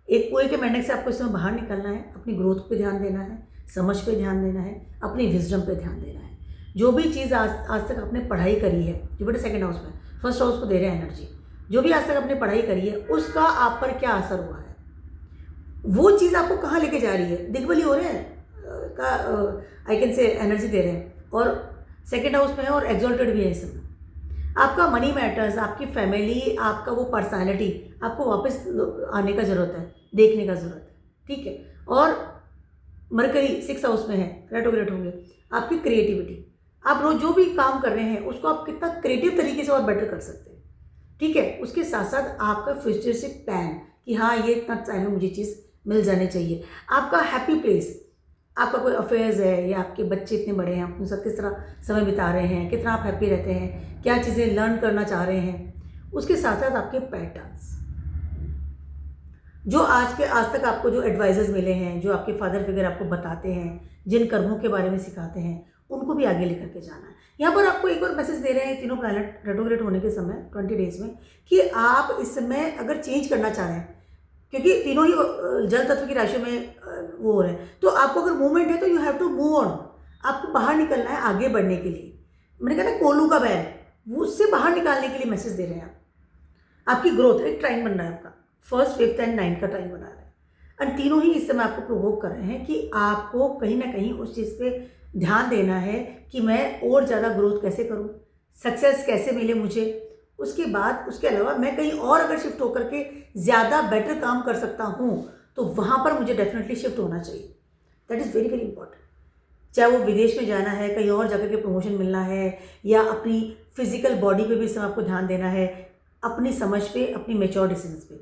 एक कुएं के मेंढक से आपको इसमें बाहर निकलना है, अपनी ग्रोथ पे ध्यान देना है, समझ पे ध्यान देना है, अपनी विजडम पे ध्यान देना है। जो भी चीज़ आज तक आपने पढ़ाई करी है, जुपिटर सेकंड हाउस में, फर्स्ट हाउस को दे रहे हैं एनर्जी, जो भी आज तक आपने पढ़ाई करी है उसका आप पर क्या असर हुआ है, वो चीज़ आपको कहाँ लेके जा रही है, दिग्बली हो रहे हैं का आई कैन से एनर्जी दे रहे हैं, और सेकेंड हाउस में है और एग्जॉल्टेड भी है इस समय। आपका मनी मैटर्स, आपकी फैमिली, आपका वो पर्सनालिटी आपको वापस आने का ज़रूरत है, देखने का ज़रूरत है, ठीक है। और मरकरी 6th हाउस में है, रेट्रोग्रेड होंगे। आपकी क्रिएटिविटी, आप रोज जो भी काम कर रहे हैं उसको आप कितना क्रिएटिव तरीके से और बेटर कर सकते हैं, ठीक है। उसके साथ साथ आपका फ्यूचरिस्टिक प्लान कि हाँ ये इतना टाइम में मुझे चीज़ मिल जानी चाहिए। आपका हैप्पी प्लेस, आपका कोई अफेयर्स है या आपके बच्चे इतने बड़े हैं, आप उनके साथ किस तरह समय बिता रहे हैं, कितना आप हैप्पी रहते हैं, क्या चीज़ें लर्न करना चाह रहे हैं। उसके साथ साथ आपके पैटर्न्स, जो आज तक आपको जो एडवाइजर्स मिले हैं, जो आपके फादर फिगर आपको बताते हैं, जिन कर्मों के बारे में सिखाते हैं, उनको भी आगे लेकर के जाना है। यहाँ पर आपको एक और मैसेज दे रहे हैं तीनों प्लैनेट रेट्रोग्रेड होने के समय 20 डेज में, कि आप इस समय अगर चेंज करना चाह रहे हैं, क्योंकि तीनों ही जल तत्व की राशियों में वो हो रहे हैं, तो आपको अगर मूवमेंट है तो you have to move on, आपको बाहर निकलना है आगे बढ़ने के लिए। मैंने कहा ना कोलू का बैल, वो उससे बाहर निकालने के लिए मैसेज दे रहे हैं आपकी ग्रोथ, एक ट्राइन बन रहा है आपका, 1st, 5th एंड 9th का ट्राइन बना रहा है, और तीनों ही इस समय आपको प्रोवोक कर रहे हैं कि आपको कहीं ना कहीं उस चीज़ पे ध्यान देना है कि मैं और ज़्यादा ग्रोथ कैसे करूं, सक्सेस कैसे मिले मुझे, उसके बाद उसके अलावा मैं कहीं और अगर शिफ्ट होकर के ज़्यादा बेटर काम कर सकता हूं तो वहाँ पर मुझे डेफिनेटली शिफ्ट होना चाहिए। That is very very important. चाहे वो विदेश में जाना है, कहीं और जाकर के प्रमोशन मिलना है, या अपनी फिजिकल बॉडी पे भी इस समय आपको ध्यान देना है, अपनी समझ पे, अपनी मेच्योर डिसीजंस पे।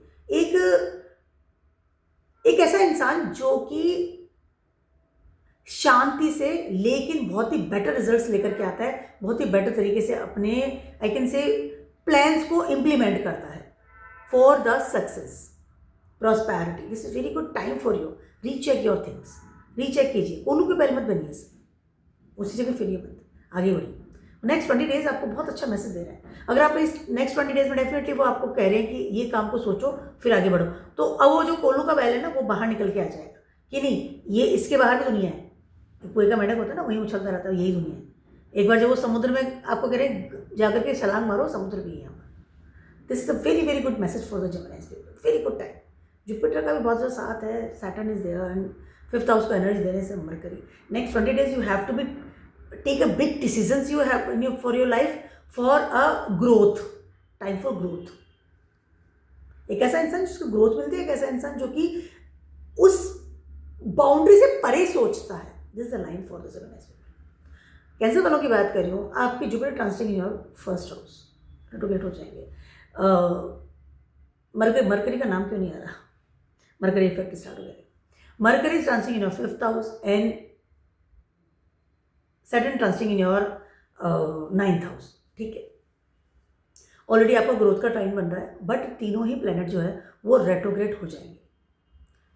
एक ऐसा इंसान जो कि शांति से लेकिन बहुत ही बेटर रिजल्ट्स लेकर के आता है, बहुत ही बेटर तरीके से अपने आई कैन से प्लान्स को इम्प्लीमेंट करता है for the success prosperity. This is very good time for you, recheck your things, recheck कीजिए, कोलू के पहले मत बनिए, उसी जगह फिरिए मत, आगे बढ़िए। नेक्स्ट 20 डेज आपको बहुत अच्छा मैसेज दे रहे हैं। अगर आप इस नेक्स्ट 20 डेज में डेफिनेटली वो आपको कह रहे हैं कि ये काम को सोचो फिर आगे बढ़ो, तो अब वो जो कोलू का बैल है ना वो बाहर निकल के आ जाएगा कि नहीं, ये इसके बाहर भी दुनिया है। कुएं का मेंढक होता है ना, वहीं उछलता रहता है, यही दुनिया है। एक बार जब वो समुद्र में आपको कह रहे हैं जाकर के छलांग मारो, समुद्र भी है। This is a very very good message for the Gemini people, very good time. Jupiter का भी बहुत ज़्यादा साथ है, Saturn is there and 5th house को एनर्जी दे रहे हैं Mercury. Next 20 days you have to be take a big decisions you have for your life, for a growth, time for growth. एक ऐसा इंसान जिसको ग्रोथ मिलती है, एक ऐसा इंसान जो कि उस बाउंड्री से परे सोचता है। This is the line for the 7 aspect. Cancer वालों की बात कर रही हूँ, आपकी Jupiter transiting in your first house, retrograde हो जाएंगे। मरकरी का नाम क्यों नहीं आ रहा, मरकरी इफेक्ट स्टार्ट हो गया। Mercury transiting in your 5th house and Saturn transiting in your 9th house. ठीक है, ऑलरेडी आपका ग्रोथ का टाइम बन रहा है, बट तीनों ही प्लैनेट जो है वो रेट्रोग्रेड हो जाएंगे।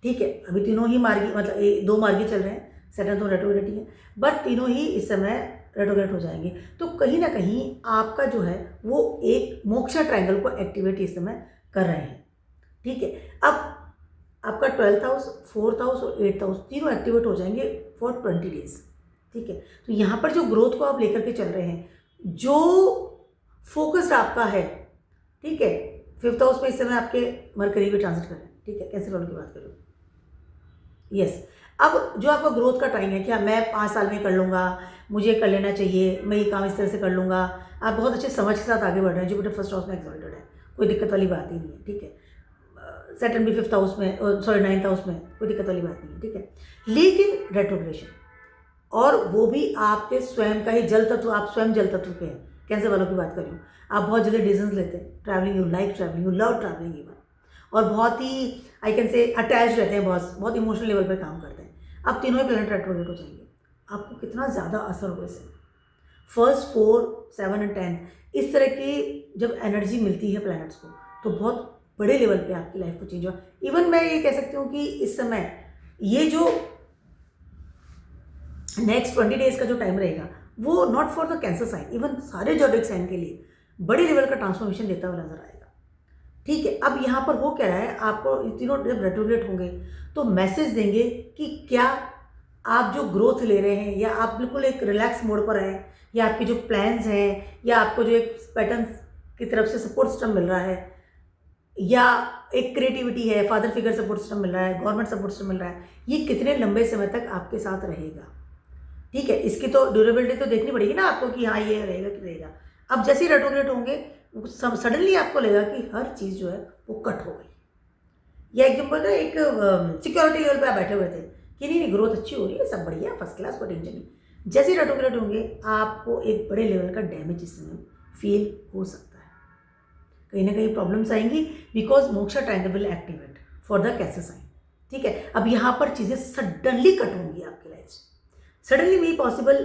ठीक है, अभी तीनों ही मार्गी, मतलब 2 मार्गी चल रहे हैं, सैटर्न तो रेट्रोग्रेड ही है, बट तीनों ही इस समय रेट्रोग्रेड हो जाएंगे। तो कहीं ना कहीं आपका जो है वो एक मोक्षा ट्रायंगल को एक्टिवेट इस समय कर रहे हैं। ठीक है, अब आपका 12th हाउस, 4th हाउस और 8th हाउस तीनों एक्टिवेट हो जाएंगे फॉर 20 डेज। ठीक है, तो यहाँ पर जो ग्रोथ को आप लेकर के चल रहे हैं, जो फोकस्ड आपका है, ठीक है, 5th हाउस में इस समय आपके मरकरी भी ट्रांजिट कर रहे हैं। ठीक है, कैंसर वालों की बात करूँ, यस, अब जो आपका ग्रोथ का टाइम है, क्या मैं 5 साल में कर लूँगा, मुझे कर लेना चाहिए, मैं ये काम इस तरह से कर लूँगा, आप बहुत अच्छे समझ के साथ आगे बढ़ रहे हैं। जुपिटर फर्स्ट हाउस में एक्सॉल्टेड है, कोई दिक्कत वाली बात ही नहीं है। ठीक है, सैटर्न भी 5th हाउस में, सॉरी 9th हाउस में, कोई दिक्कत वाली बात नहीं है। ठीक है, लेकिन रेट्रोग्रेशन, और वो भी आपके स्वयं का ही जल तत्व, आप स्वयं जल तत्व के हैं। कैंसर वालों की बात कर रही हूँ, आप बहुत जल्दी डिसीजंस लेते हैं, travelling, you like travelling, you love travelling even, और बहुत ही आई कैन से अटैच रहते हैं, बहुत इमोशनल लेवल पे काम करते हैं। अब तीनों ही प्लैनेट रेट्रोग्रेड हो जाएंगे। आपको कितना ज़्यादा असर होगा इससे, 1st, 4, 7 एंड 10 इस तरह की जब एनर्जी मिलती है प्लैनेट्स को, तो बहुत बड़े लेवल पे आपकी लाइफ को चेंज हुआ। इवन मैं ये कह सकती हूँ कि इस समय ये जो नेक्स्ट 20 डेज का जो टाइम रहेगा, वो not for the cancer sign, even सारे ज़ोडिएक साइन के लिए बड़े लेवल का ट्रांसफॉर्मेशन देता हुआ नजर आएगा। ठीक है, अब यहाँ पर हो क्या रहा है, आपको तीनों जब रेट्रोग्रेड होंगे तो मैसेज देंगे कि क्या आप जो ग्रोथ ले रहे हैं, या आप बिल्कुल एक रिलैक्स मोड पर हैं, या आपके जो प्लान्स हैं, या आपको जो एक पैटर्न की तरफ से सपोर्ट सिस्टम मिल रहा है, या एक क्रिएटिविटी है, फादर फिगर सपोर्ट सिस्टम मिल रहा है, गवर्नमेंट सपोर्ट सिस्टम मिल रहा है, ये कितने लंबे समय तक आपके साथ रहेगा। ठीक है, इसकी तो ड्यूरेबिलिटी तो देखनी पड़ेगी ना आपको कि हाँ ये रहेगा कि रहेगा। अब जैसे ही रेट्रोग्रेड होंगे, सडनली आपको लगेगा कि हर चीज़ जो है वो कट हो गई। या एकदम बोलते एक सिक्योरिटी लेवल पे आप बैठे हुए थे कि नहीं ग्रोथ अच्छी हो रही है, सब बढ़िया, फर्स्ट क्लास, कोई टेंशन नहीं। जैसे ही रेट्रोग्रेड होंगे, आपको एक बड़े लेवल का डैमेज इस समय फील हो सकता है, कहीं ना कहीं प्रॉब्लम्स आएंगी, because moksha triangle will activate for the cancer sign. ठीक है, अब यहाँ पर चीज़ें सडनली कट होंगी आपकी लाइफ से, सडनली नहीं possible,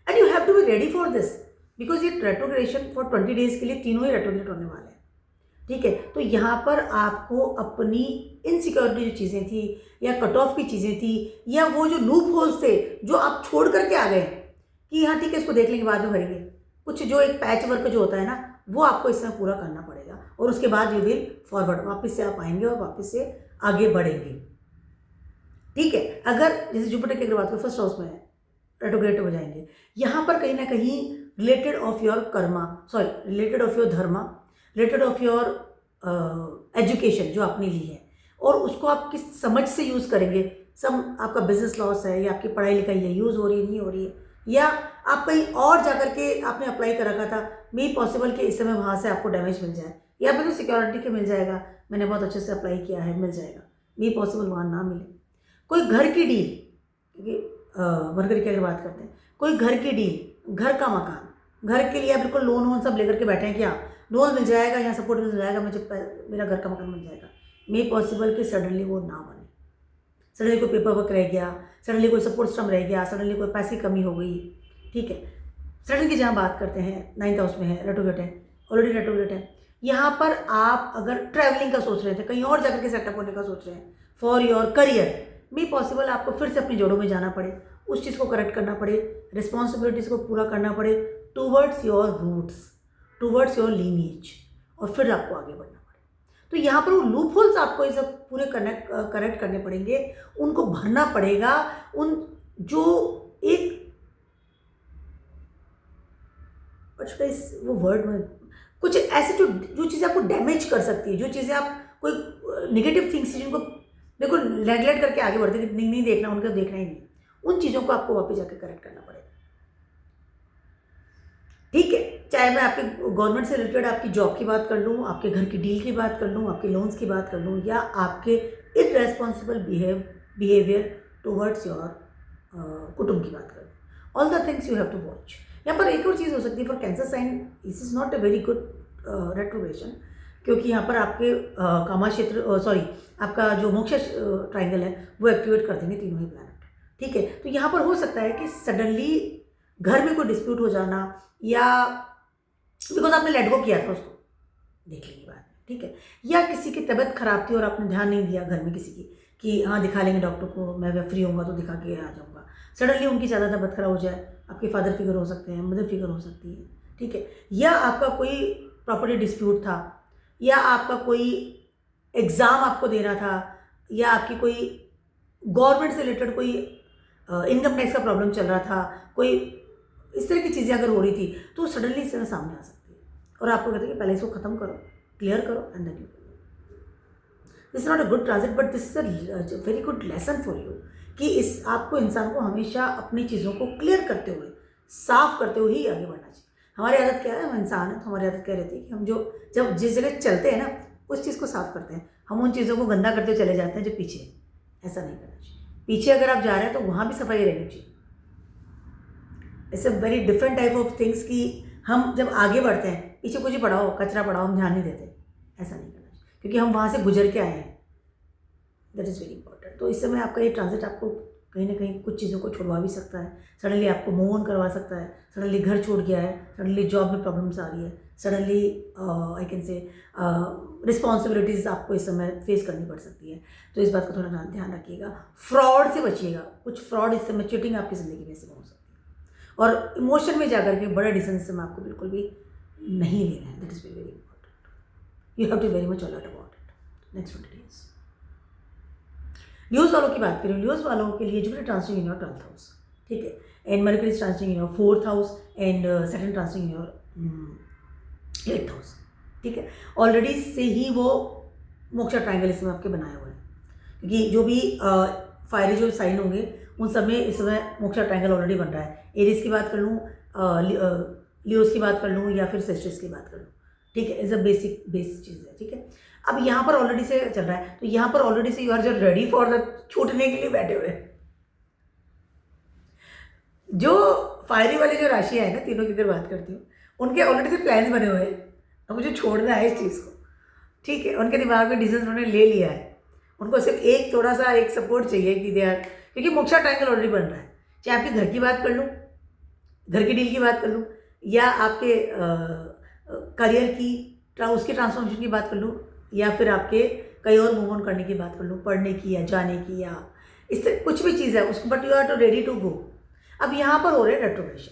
and you have to be ready for this, because ये रेट्रोग्रेशन फॉर 20 डेज के लिए तीनों ही रेट्रोग्रेड होने वाले हैं। ठीक है, तो यहाँ पर आपको अपनी इनसिक्योरिटी जो चीज़ें थी, या कट ऑफ की चीज़ें थी, या वो जो लूप होल्स थे जो आप छोड़ करके आ गए कि हाँ ठीक है इसको देख लेंगे बाद में भरेंगे, कुछ जो एक पैच वर्क जो होता है ना, वो आपको इस समय पूरा करना पड़ेगा, और उसके बाद यू विल फॉरवर्ड, वापस से आप आएंगे और वापस से आगे बढ़ेंगे। ठीक है, अगर जैसे जुपिटर की अगर बात करें, फर्स्ट हाउस में रेट्रोग्रेड हो जाएंगे, यहाँ पर कहीं ना कहीं related of your Karma, sorry related of your Dharma, related of your education जो आपने ली है, और उसको आप किस समझ से यूज़ करेंगे। सब आपका बिजनेस लॉस है, या आपकी पढ़ाई लिखाई है, यूज़ हो रही है, नहीं हो रही है, या आप कहीं और जा करके आपने अप्लाई कर रखा था, मे पॉसिबल कि इस समय वहाँ से आपको डैमेज मिल जाए, या फिर सिक्योरिटी के मिल जाएगा, मैंने बहुत अच्छे से अप्लाई किया है, मिल जाएगा, मे पॉसिबल वहाँ ना मिले। कोई घर की डील, क्योंकि मरकरी की अगर बात करते हैं, कोई घर की डील, घर का मकान, घर के लिए आप बिल्कुल लोन वोन सब लेकर के बैठे हैं, क्या लोन मिल जाएगा, यहाँ सपोर्ट मिल जाएगा, मुझे मेरा घर का मकान मिल जाएगा, मे पॉसिबल कि सडनली वो ना बने, सडनली कोई पेपर वर्क रह गया, सडनली कोई सपोर्ट सिस्टम रह गया, सडनली कोई पैसे की कमी हो गई। ठीक है, सडनली की जहाँ बात करते हैं, 9th हाउस में है, रेट्रोग्रेड है, ऑलरेडी रेट्रोग्रेड है, यहाँ पर आप अगर ट्रैवलिंग का सोच रहे थे, कहीं और जाकर के सेटअप होने का सोच रहे हैं for your career, may possible आपको फिर से अपनी जोड़ों में जाना पड़े, उस चीज़ को करेक्ट करना पड़े, रिस्पॉन्सिबिलिटीज़ को पूरा करना पड़े towards your roots, towards your lineage, और फिर आपको आगे बढ़ना पड़े। तो यहाँ पर वो लूप होल्स आपको ये सब पूरे करेक्ट करने पड़ेंगे, उनको भरना पड़ेगा, उन जो एक वो वर्ड में कुछ ऐसे जो चीज़ें आपको डैमेज कर सकती है, जो चीज़ें आप कोई नेगेटिव थिंग्स जिनको देखो नेगलेक्ट करके आगे बढ़ते कि नहीं देखना, उनको देखना ही नहीं, उन चीज़ों को आपको वापस जाकर करेक्ट करना पड़ेगा। ठीक है, चाहे मैं आपके गवर्नमेंट से रिलेटेड आपकी जॉब की बात कर लूँ, आपके घर की डील की बात कर लूँ, आपके लोन्स की बात कर लूँ, या आपके इररेस्पॉन्सिबल बिहेवियर टूवर्ड्स योर कुटुंब की बात करें, all the things you have to watch. यहाँ पर एक और चीज़ हो सकती है for cancer sign, this is not a very good retrogression, क्योंकि यहाँ पर आपके कामा क्षेत्र सॉरी आपका जो मोक्ष ट्राइंगल है वो एक्टिवेट कर देंगे तीनों ही प्लैनेट, ठीक है। तो यहाँ पर हो सकता है कि सडनली घर में कोई डिस्प्यूट हो जाना, या बिकॉज आपने लेट गो किया था उसको, देख लेंगे बाद में, ठीक है। या किसी की तबीयत खराब थी और आपने ध्यान नहीं दिया घर में किसी की कि हाँ दिखा लेंगे डॉक्टर को, मैं फ्री होऊंगा तो दिखा के आ जाऊँगा, सडनली उनकी ज़्यादा तबीयत खराब हो जाए, आपके फादर फिगर हो सकते हैं, मदर फिगर हो सकती है, ठीक है। या आपका कोई प्रॉपर्टी डिस्प्यूट था, या आपका कोई एग्ज़ाम आपको देना था, या आपकी कोई गवर्नमेंट से रिलेटेड कोई इनकम टैक्स का प्रॉब्लम चल रहा था, कोई इस तरह की चीज़ें अगर हो रही थी तो सडनली इस तरह सामने आ सकती है, और आपको कहते हैं कि पहले इसको ख़त्म करो, क्लियर करो, and then you. This is not a good transit, but this is a very good lesson for you कि इस आपको इंसान को हमेशा अपनी चीज़ों को क्लियर करते हुए, साफ करते हुए ही आगे बढ़ना चाहिए। हमारी आदत क्या है, हम इंसान हैं तो हमारी आदत क्या रहती है कि हम जब जिस जगह चलते हैं ना उस चीज़ को साफ करते हैं, हम उन चीज़ों को गंदा करते चले जाते हैं जो पीछे है। ऐसा नहीं करना चाहिए। पीछे अगर आप जा रहे हैं तो वहाँ भी सफाई रहनी चाहिए। It's a very different type of things कि हम जब आगे बढ़ते हैं पीछे कुछ ही पड़ा हो, कचरा पड़ा हो, हम ध्यान नहीं देते, ऐसा नहीं करना चाहिए, क्योंकि हम वहाँ से गुजर के आए हैं। That is very important. तो इस समय आपका ये ट्रांजिट आपको कहीं ना कहीं कुछ चीज़ों को छुड़वा भी सकता है, सडनली आपको मूव ऑन करवा सकता है, सडनली घर छूट गया है, सडनली जॉब में प्रॉब्लम्स आ रही है, सडनली आई कैन से रिस्पॉन्सिबिलिटीज़ आपको इस समय फेस करनी पड़ सकती है। तो इस बात का थोड़ा ध्यान रखिएगा। फ्रॉड से बचिएगा, कुछ फ्रॉड इस समय, चीटिंग आपकी ज़िंदगी में से हो सकती है, और इमोशन में जाकर के बड़ा डिसीजन में आपको बिल्कुल भी नहीं लेना है। That is very very important. You have to very much alert about it. Next 20 days Leos वालों की बात करें, ल्यूज वालों के लिए Jupiter transiting in your 12th house, ठीक है, and Mercury transiting in your 4th house, and Saturn transiting in your 8th house, ठीक है। ऑलरेडी से ही वो मोक्ष ट्रायंगल इसमें आपके बनाए हुए हैं, क्योंकि जो भी फायरी जो साइन होंगे उन सब में इस समय मोक्ष ट्रायंगल ऑलरेडी बन रहा है। एरीज की बात कर लूँ, लियोस की बात कर लूँ, या फिर सेस्ट्रस की बात कर लूँ, ठीक है। इज़ अ बेसिक चीज़ है, ठीक है। अब यहाँ पर ऑलरेडी से चल रहा है, तो यहाँ पर ऑलरेडी से यू आर जो रेडी फॉर द छूटने के लिए बैठे हुए। जो फायरी वाली जो राशियाँ है ना, तीनों की अगर बात करती हूँ, उनके ऑलरेडी से प्लान्स बने हुए हैं, अब मुझे छोड़ना है इस चीज़ को, ठीक है। उनके दिमाग में डिसीजन उन्होंने ले लिया है, उनको सिर्फ एक थोड़ा सा एक सपोर्ट चाहिए कि दे आर, क्योंकि मोक्ष ट्रायंगल ऑलरेडी बन रहा है। चाहे आपके घर की बात कर लूँ, घर की डील की बात कर लूँ, या आपके करियर की उसकी ट्रांसफॉर्मेशन की बात कर लूँ, या फिर आपके कहीं और मूव ऑन करने की बात कर लूँ, पढ़ने की या जाने की, या इस तरह कुछ भी चीज़ है उसको, but you are to ready to go. अब यहाँ पर हो रहे हैं रेट्रोग्रेशन,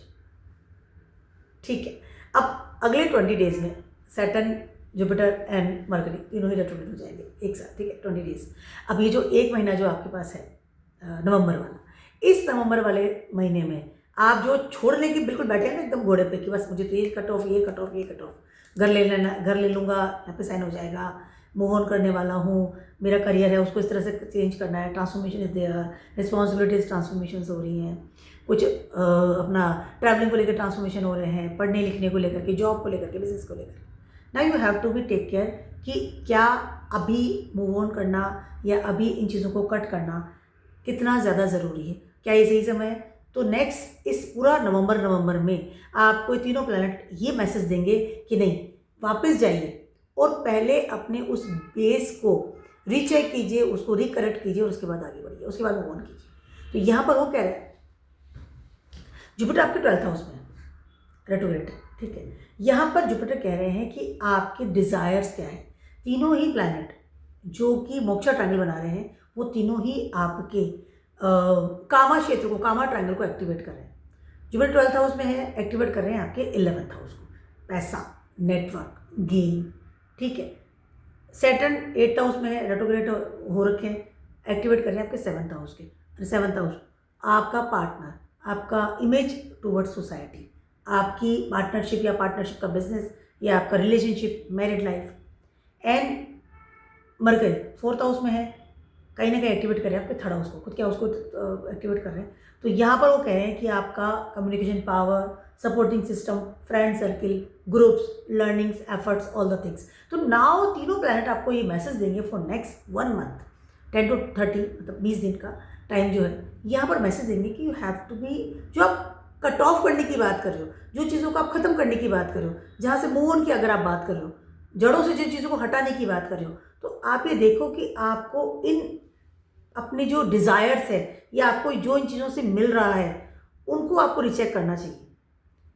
ठीक है। अब अगले 20 डेज में सैटर्न, जुपिटर एंड मरकरी तीनों ही रेट्रोग्रेट हो जाएंगे एक साथ, ठीक है, 20 डेज। अब ये जो एक महीना जो आपके पास है नवंबर वाला, इस नवंबर वाले महीने में आप जो छोड़ने की बिल्कुल बैठे हैं ना एकदम घोड़े पे कि बस मुझे तो ये कट ऑफ, ये कट ऑफ, ये कट ऑफ, घर ले लेना, घर ले लूँगा, यहाँ पे साइन हो जाएगा, मूव ऑन करने वाला हूँ, मेरा करियर है उसको इस तरह से चेंज करना है, transformation is there, responsibilities transformation हो रही हैं, कुछ अपना ट्रैवलिंग को लेकर ट्रांसफॉर्मेशन हो रहे हैं, पढ़ने लिखने को लेकर के, जॉब को लेकर के, बिजनेस को लेकर। Now you have to be take care कि क्या अभी मूव ऑन करना या अभी इन चीज़ों को कट करना कितना ज़्यादा ज़रूरी है, क्या ये सही समय है। तो नेक्स्ट इस पूरा नवंबर में आपको तीनों प्लैनेट ये मैसेज देंगे कि नहीं, वापस जाइए और पहले अपने उस बेस को रीचेक कीजिए, उसको रिकरेक्ट कीजिए, और उसके बाद आगे बढ़िए, उसके बाद मूव ऑन कीजिए। तो यहाँ पर वो कह रहे हैं, जुपिटर आपके 12th हाउस में रेट्रोग्रेड है, ठीक है। यहाँ पर जुपिटर कह रहे हैं कि आपके डिज़ायर्स क्या है। तीनों ही प्लैनेट जो कि मोक्ष ट्रायंगल बना रहे हैं वो तीनों ही आपके कामा क्षेत्र को, कामा ट्रायंगल को एक्टिवेट कर रहे हैं। जुपिटर 12th हाउस में है, एक्टिवेट कर रहे हैं आपके 11th हाउस को, पैसा, नेटवर्क, गेन, ठीक है। सैटर्न 8th हाउस में है, रेट्रोग्रेड हो रखे हैं, एक्टिवेट कर रहे हैं आपके 7th हाउस के। 7th हाउस आपका पार्टनर, आपका इमेज टूवर्ड्स सोसाइटी, आपकी पार्टनरशिप या पार्टनरशिप का बिजनेस, या आपका relationship, married life. And mercury 4th house में है, कहीं ना कहीं एक्टिवेट कर रहे हैं आपके 3rd हाउस को, खुद के हाउस को एक्टिवेट कर रहे हैं। तो यहाँ पर वो कह रहे हैं कि आपका communication power, supporting system, friend circle, groups, learnings, efforts, all the things. तो नाउ तीनों प्लैनेट आपको ये मैसेज देंगे फॉर नेक्स्ट 1 मंथ, 10 to 30 मतलब 20 दिन का, टाइम जो है, यहाँ पर मैसेज देंगे कि यू हैव टू बी, जो आप कट ऑफ करने की बात कर रहे हो, जो चीज़ों को आप ख़त्म करने की बात कर रहे हो, जहाँ से मूव ऑन की अगर आप बात कर रहे हो, जड़ों से जिन चीज़ों को हटाने की बात कर रहे हो, तो आप ये देखो कि आपको इन अपने जो डिज़ायर्स है या आपको जो इन चीज़ों से मिल रहा है उनको आपको रिचेक करना चाहिए।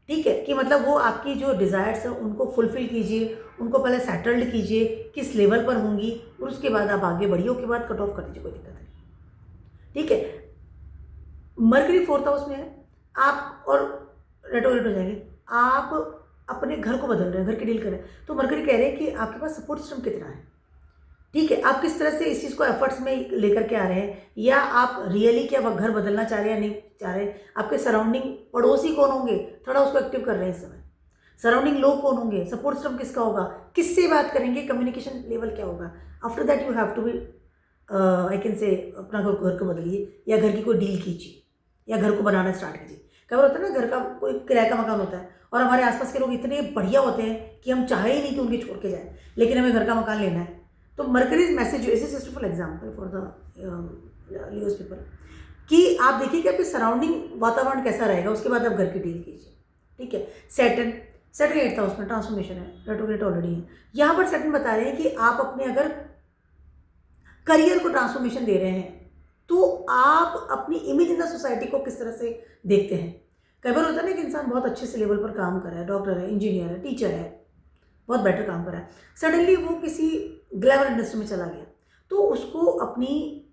ठीक है, कि मतलब वो आपकी जो डिज़ायर्स हैं उनको फुलफ़िल कीजिए, उनको पहले सेटल्ड कीजिए किस लेवल पर होंगी, और उसके बाद आप आगे बढ़िए, उसके बाद कट ऑफ कर दीजिए, कोई दिक्कत नहीं। ठीक है, मरकरी 4th हाउस में है आप, और रेट्रोग्रेड हो जाएंगे, आप अपने घर को बदल रहे हैं, घर की डील कर रहे हैं, तो मरकरी कह रहे हैं कि आपके पास सपोर्ट सिस्टम कितना है। ठीक है, आप किस तरह से इस चीज़ को एफर्ट्स में लेकर के आ रहे हैं, या आप रियली क्या घर बदलना चाह रहे हैं या नहीं चाह रहे हैं। आपके सराउंडिंग पड़ोसी कौन होंगे, थोड़ा उसको एक्टिव कर रहे हैं इस समय। सराउंडिंग लोग कौन होंगे, सपोर्ट सिस्टम किसका होगा, किससे बात करेंगे, कम्युनिकेशन लेवल क्या होगा। After that you have to be I can say अपना घर को बदलिए, या घर की कोई डील कीजिए, या घर को बनाना स्टार्ट कीजिए। कई बार होता है ना, घर का कोई किराए का मकान होता है और हमारे आसपास के लोग इतने बढ़िया होते हैं कि हम चाहे ही नहीं कि उनके छोड़ के जाए, लेकिन हमें घर का मकान लेना है। तो Mercury's message is just for example for the Leos people, कि आप देखिए कि आपके सराउंडिंग वातावरण कैसा रहेगा, उसके बाद आप घर की डील कीजिए। ठीक है, सैटर्न 8th हाउस में ट्रांसफॉर्मेशन है, रेट्रोग्रेड ऑलरेडी है। यहाँ पर सैटर्न बता रहे हैं कि आप अपने अगर करियर को ट्रांसफॉर्मेशन दे रहे हैं तो आप अपनी इमेज इन द सोसाइटी को किस तरह से देखते हैं। कई बार होता है ना कि इंसान बहुत अच्छे से लेवल पर काम कर रहा है, डॉक्टर है, इंजीनियर है, टीचर है, बहुत बेटर काम कर रहा है, सडनली वो किसी ग्लैमर इंडस्ट्री में चला गया, तो उसको अपनी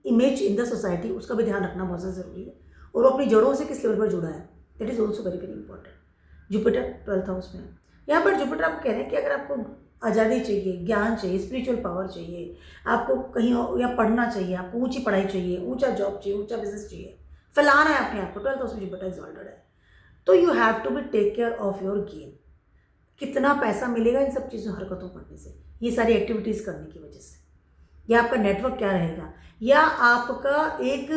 इमेज इन द सोसाइटी, उसका भी ध्यान रखना बहुत ज़्यादा ज़रूरी है, और वो अपनी जड़ों से किस लेवल पर जुड़ा है, that is also very very important. Jupiter 12th house में, यहाँ पर जुपिटर आप कह रहे हैं कि अगर आपको आज़ादी चाहिए, ज्ञान चाहिए, स्पिरिचुअल पावर चाहिए, आपको कहीं या पढ़ना चाहिए, आपको ऊंची पढ़ाई चाहिए, ऊंचा जॉब चाहिए, ऊंचा बिजनेस चाहिए, फैलाना है अपने आप को, 12th हाउस में जुपिटर एक्सॉल्टेड है, तो you have to be take care of your gain. कितना पैसा मिलेगा इन सब चीज़ों हरकतों करने से, ये सारी एक्टिविटीज़ करने की वजह से, या आपका नेटवर्क क्या रहेगा, या आपका एक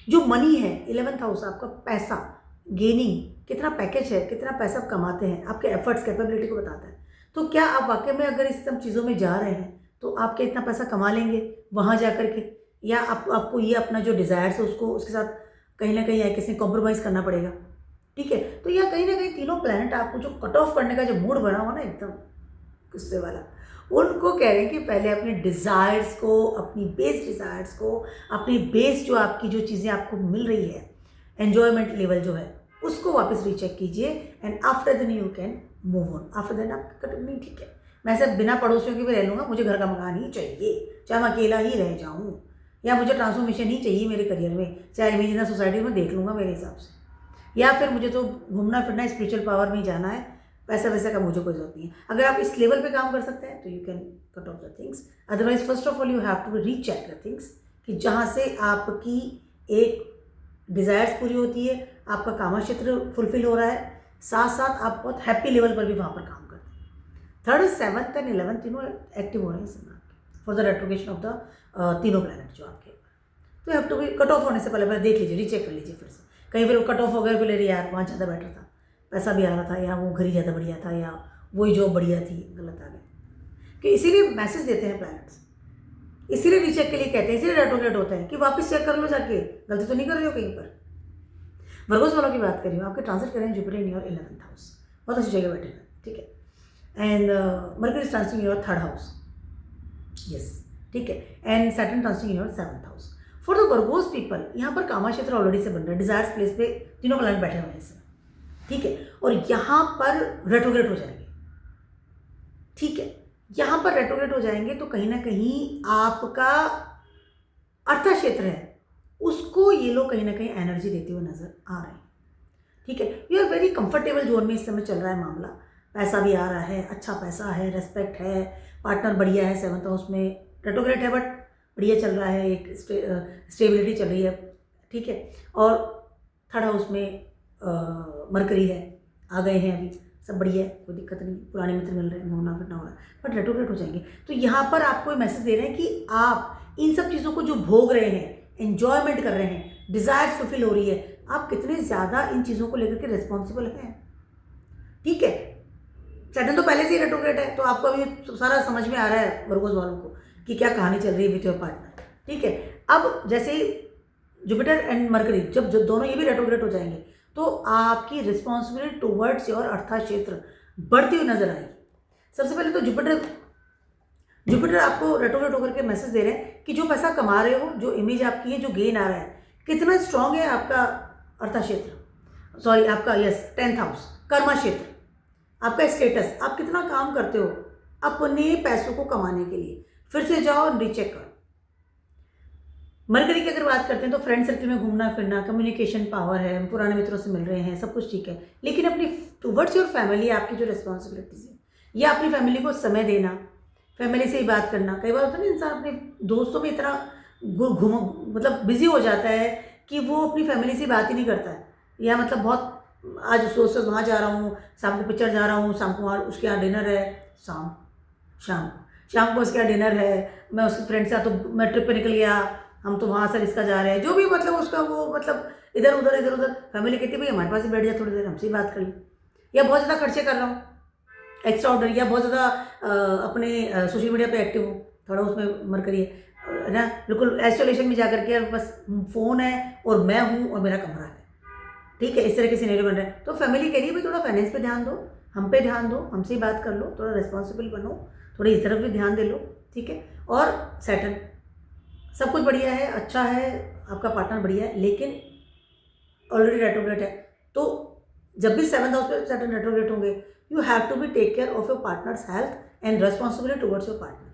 जो मनी है 11th हाउस, आपका पैसा गेनिंग, कितना पैकेज है, कितना पैसा आप कमाते हैं, आपके एफर्ट्स कैपेबिलिटी को बताता है। तो क्या आप वाकई में अगर इस सब चीज़ों में जा रहे हैं तो आप क्या इतना पैसा कमा लेंगे वहाँ जा कर के, या आपको ये अपना जो डिज़ायर्स है उसको उसके साथ कहीं ना कहीं किसी कॉम्प्रोमाइज़ करना पड़ेगा। ठीक है, तो यह कहीं ना कहीं तीनों प्लैनेट आपको जो कट ऑफ करने का जो मूड बना हुआ ना एकदम गुस्से वाला, उनको कह रहे हैं कि पहले अपने डिज़ायर्स को, अपनी बेस डिज़ायर्स को, अपनी बेस जो आपकी जो चीज़ें आपको मिल रही है, एन्जॉयमेंट लेवल जो है, उसको वापस रीचेक कीजिए, and after then you can move on. After then आप नहीं, ठीक है मैं सब बिना पड़ोसियों के भी रह लूँगा, मुझे घर का मकान ही चाहिए, चाहे मैं अकेला ही रह जाऊँ, या मुझे ट्रांसफॉर्मेशन ही चाहिए मेरे करियर में, चाहे इमेज इन द सोसाइटी में देख लूँगा मेरे हिसाब से, या फिर मुझे तो घूमना फिरना स्पिरिचुअल पावर में ही जाना है, पैसा वैसा का मुझे कोई जरूरत नहीं है। अगर आप इस लेवल पे काम कर सकते हैं तो you can cut off the things, otherwise first of all you have to recheck the things, कि जहाँ से आपकी एक डिज़ायर्स पूरी होती है, आपका कामा क्षेत्र फुलफिल हो रहा है, साथ साथ आप बहुत हैप्पी लेवल पर भी वहाँ पर काम करते हैं। 3rd 7th एंड 11th तीनों एक्टिव हो रहे हैं इस समय for the retrogression of the तीनों प्लैनेट जो आपके, तो have to be cut off होने से पहले देख लीजिए, रीचेक कर लीजिए फिर से, कहीं फिर कट ऑफ हो गए फिर यार वहाँ ज़्यादा बेटर था, पैसा भी आ रहा था, या वो घर ही ज़्यादा बढ़िया था, या वही जॉब बढ़िया थी, गलत आ गया। कि इसीलिए मैसेज देते हैं प्लैनेट्स, इसीलिए रीचेक के लिए कहते हैं, इसीलिए रेट्रोग्रेड होते हैं कि वापस चेक कर लो जाके, गलती तो नहीं कर रहे हो कहीं पर। वर्गोस वालों की बात करिए, आपके ट्रांसिट करें Jupiter in your 11th house, बहुत अच्छी जगह बैठे हैं, ठीक है, and mercury is transiting your 3rd house, yes, ठीक है, and Saturn transiting your 7th house. For the Virgo's people यहाँ पर कामा क्षेत्र ऑलरेडी से बन रहा है, डिजायर्स प्लेस पे तीनों प्लैनेट बैठे हुए हैं इसमें, ठीक है, और यहाँ पर रेट्रोग्रेड हो जाएंगे। ठीक है, यहाँ पर रेट्रोग्रेड हो जाएंगे तो कहीं ना कहीं आपका अर्थ क्षेत्र है उसको ये लोग कहीं ना कहीं एनर्जी देते हुए नजर आ रहे हैं। ठीक है, you are very comfortable zone में इस समय चल रहा है मामला, पैसा भी आ रहा है, अच्छा पैसा है, रेस्पेक्ट है, पार्टनर बढ़िया है, 7th हाउस में रेट्रोग्रेड है बट बढ़िया चल रहा है, एक स्टेबिलिटी चल रही है, ठीक है, और 3rd हाउस में मरकरी है, आ गए हैं अभी, सब बढ़िया है, कोई दिक्कत नहीं, पुराने मित्र मिल रहे हैं, घूमना फिरना हो रहा है, बट रेट्रोग्रेड हो जाएंगे। तो यहाँ पर आपको मैसेज दे रहे हैं कि आप इन सब चीज़ों को जो भोग रहे हैं, एन्जॉयमेंट कर रहे हैं, डिज़ायर फुलफिल हो रही है, आप कितने ज़्यादा इन चीज़ों को लेकर के रिस्पॉन्सिबल हैं। ठीक है, सैटर्न तो पहले से ही रेट्रोग्रेड है, तो आपको अभी सारा समझ में आ रहा है वर्गोस वालों को कि क्या कहानी चल रही है विथ योर पार्टनर। ठीक है। अब जैसे जुपिटर एंड मरकरी जब दोनों ये भी रेट्रोग्रेड हो जाएंगे तो आपकी रिस्पॉन्सिबिलिटी टुवर्ड्स योर अर्था क्षेत्र बढ़ती हुई नजर आएगी। सबसे पहले तो जुपिटर आपको रेट्रोग्रेड होकर के मैसेज दे रहे हैं कि जो पैसा कमा रहे हो, जो इमेज आपकी है, जो गेन आ रहा है, कितना स्ट्रांग है आपका अर्था क्षेत्र, सॉरी आपका 10th हाउस कर्मा क्षेत्र, आपका स्टेटस, आप कितना काम करते हो अपने पैसों को कमाने के लिए। फिर से जाओ और रीचेक करो। मरकरी की अगर बात करते हैं तो फ्रेंड सर्कल में घूमना फिरना, कम्युनिकेशन पावर है, पुराने मित्रों से मिल रहे हैं, सब कुछ ठीक है, लेकिन अपनी टुवर्ड्स योर फैमिली आपकी जो रिस्पॉन्सिबिलिटीज है या अपनी फैमिली को समय देना, फैमिली से ही बात करना। कई बार होता है ना इंसान अपने दोस्तों में इतना मतलब बिजी हो जाता है कि वो अपनी फैमिली से बात ही नहीं करता है, या मतलब बहुत आज सोच वहाँ जा रहा हूँ, शाम को पिक्चर जा रहा हूँ, शाम को वहाँ उसके यहाँ डिनर है, शाम को उसके यहाँ डिनर है, मैं उसके फ्रेंड से तो मैं ट्रिप पे निकल गया, हम तो वहाँ से इसका जा रहे हैं, जो भी मतलब उसका वो मतलब इधर उधर फैमिली कहती है भाई हमारे पास ही बैठ जाए, थोड़ी देर हमसे ही बात कर ली। या बहुत ज़्यादा खर्चे कर रहा हूँ एक्स्ट्रा ऑर्डर, या बहुत ज़्यादा अपने सोशल मीडिया पे एक्टिव हूँ, थोड़ा उसमें मरकरी है ना, बिल्कुल आइसोलेशन में जा करके बस फ़ोन है और मैं हूँ और मेरा कमरा है, ठीक है, इस तरह के सिनेरियो बन रहा है। तो फैमिली कह रही है भाई थोड़ा फाइनेंस पे ध्यान दो, हम पे ध्यान दो, हमसे ही बात कर लो, थोड़ा रिस्पॉन्सिबल बनो, थोड़ी इस तरफ भी ध्यान दे लो, ठीक है। और सैटर्न सब कुछ बढ़िया है, अच्छा है, आपका पार्टनर बढ़िया है, लेकिन ऑलरेडी रेट्रोग्रेड है। तो जब भी 7th हाउस पे सैटर्न रेट्रोग्रेड होंगे, you have to be take care of your partner's health and responsibility towards your partner.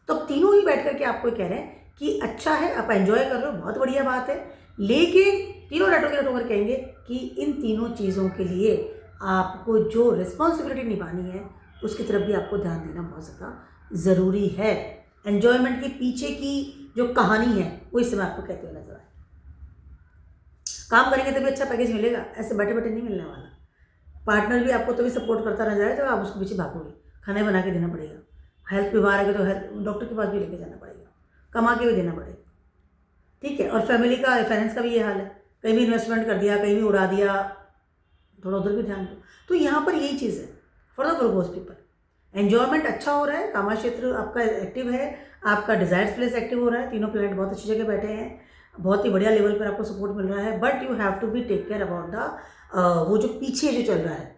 तो अब तीनों ही बैठ करके आपको कह रहे हैं कि अच्छा है, आप एंजॉय कर रहे हो, बहुत बढ़िया बात है, लेकिन तीनों रेट्रोग्रेड होकर कहेंगे कि इन तीनों चीज़ों के लिए आपको जो रिस्पॉन्सिबिलिटी निभानी है उसकी तरफ भी आपको ध्यान देना बहुत ज़्यादा ज़रूरी है। एन्जॉयमेंट के पीछे की जो कहानी है वो इस समय आपको कहते हुए नजर आए। काम करेंगे तभी अच्छा पैकेज मिलेगा, ऐसे बैठे बैठे नहीं मिलने वाला। पार्टनर भी आपको तभी सपोर्ट करता नजर आए जब आप उसके पीछे भागोगे, खाना बना के देना पड़ेगा, हेल्थ बीमार है तो हेल्थ डॉक्टर के पास भी लेके जाना पड़ेगा, कमा के भी देना पड़ेगा, ठीक है। और फैमिली का फाइनेंस का भी ये हाल है, कहीं भी इन्वेस्टमेंट कर दिया, कहीं भी उड़ा दिया, थोड़ा उधर भी ध्यान दो। तो यहाँ पर यही चीज़ है for the Virgo's people, enjoyment अच्छा हो रहा है, कामा क्षेत्र आपका एक्टिव है, आपका डिजायर्स प्लेस एक्टिव हो रहा है, तीनों प्लैनेट बहुत अच्छी जगह बैठे हैं, बहुत ही बढ़िया लेवल पर आपको सपोर्ट मिल रहा है, but you have to be take care about the वो जो पीछे जो चल रहा है।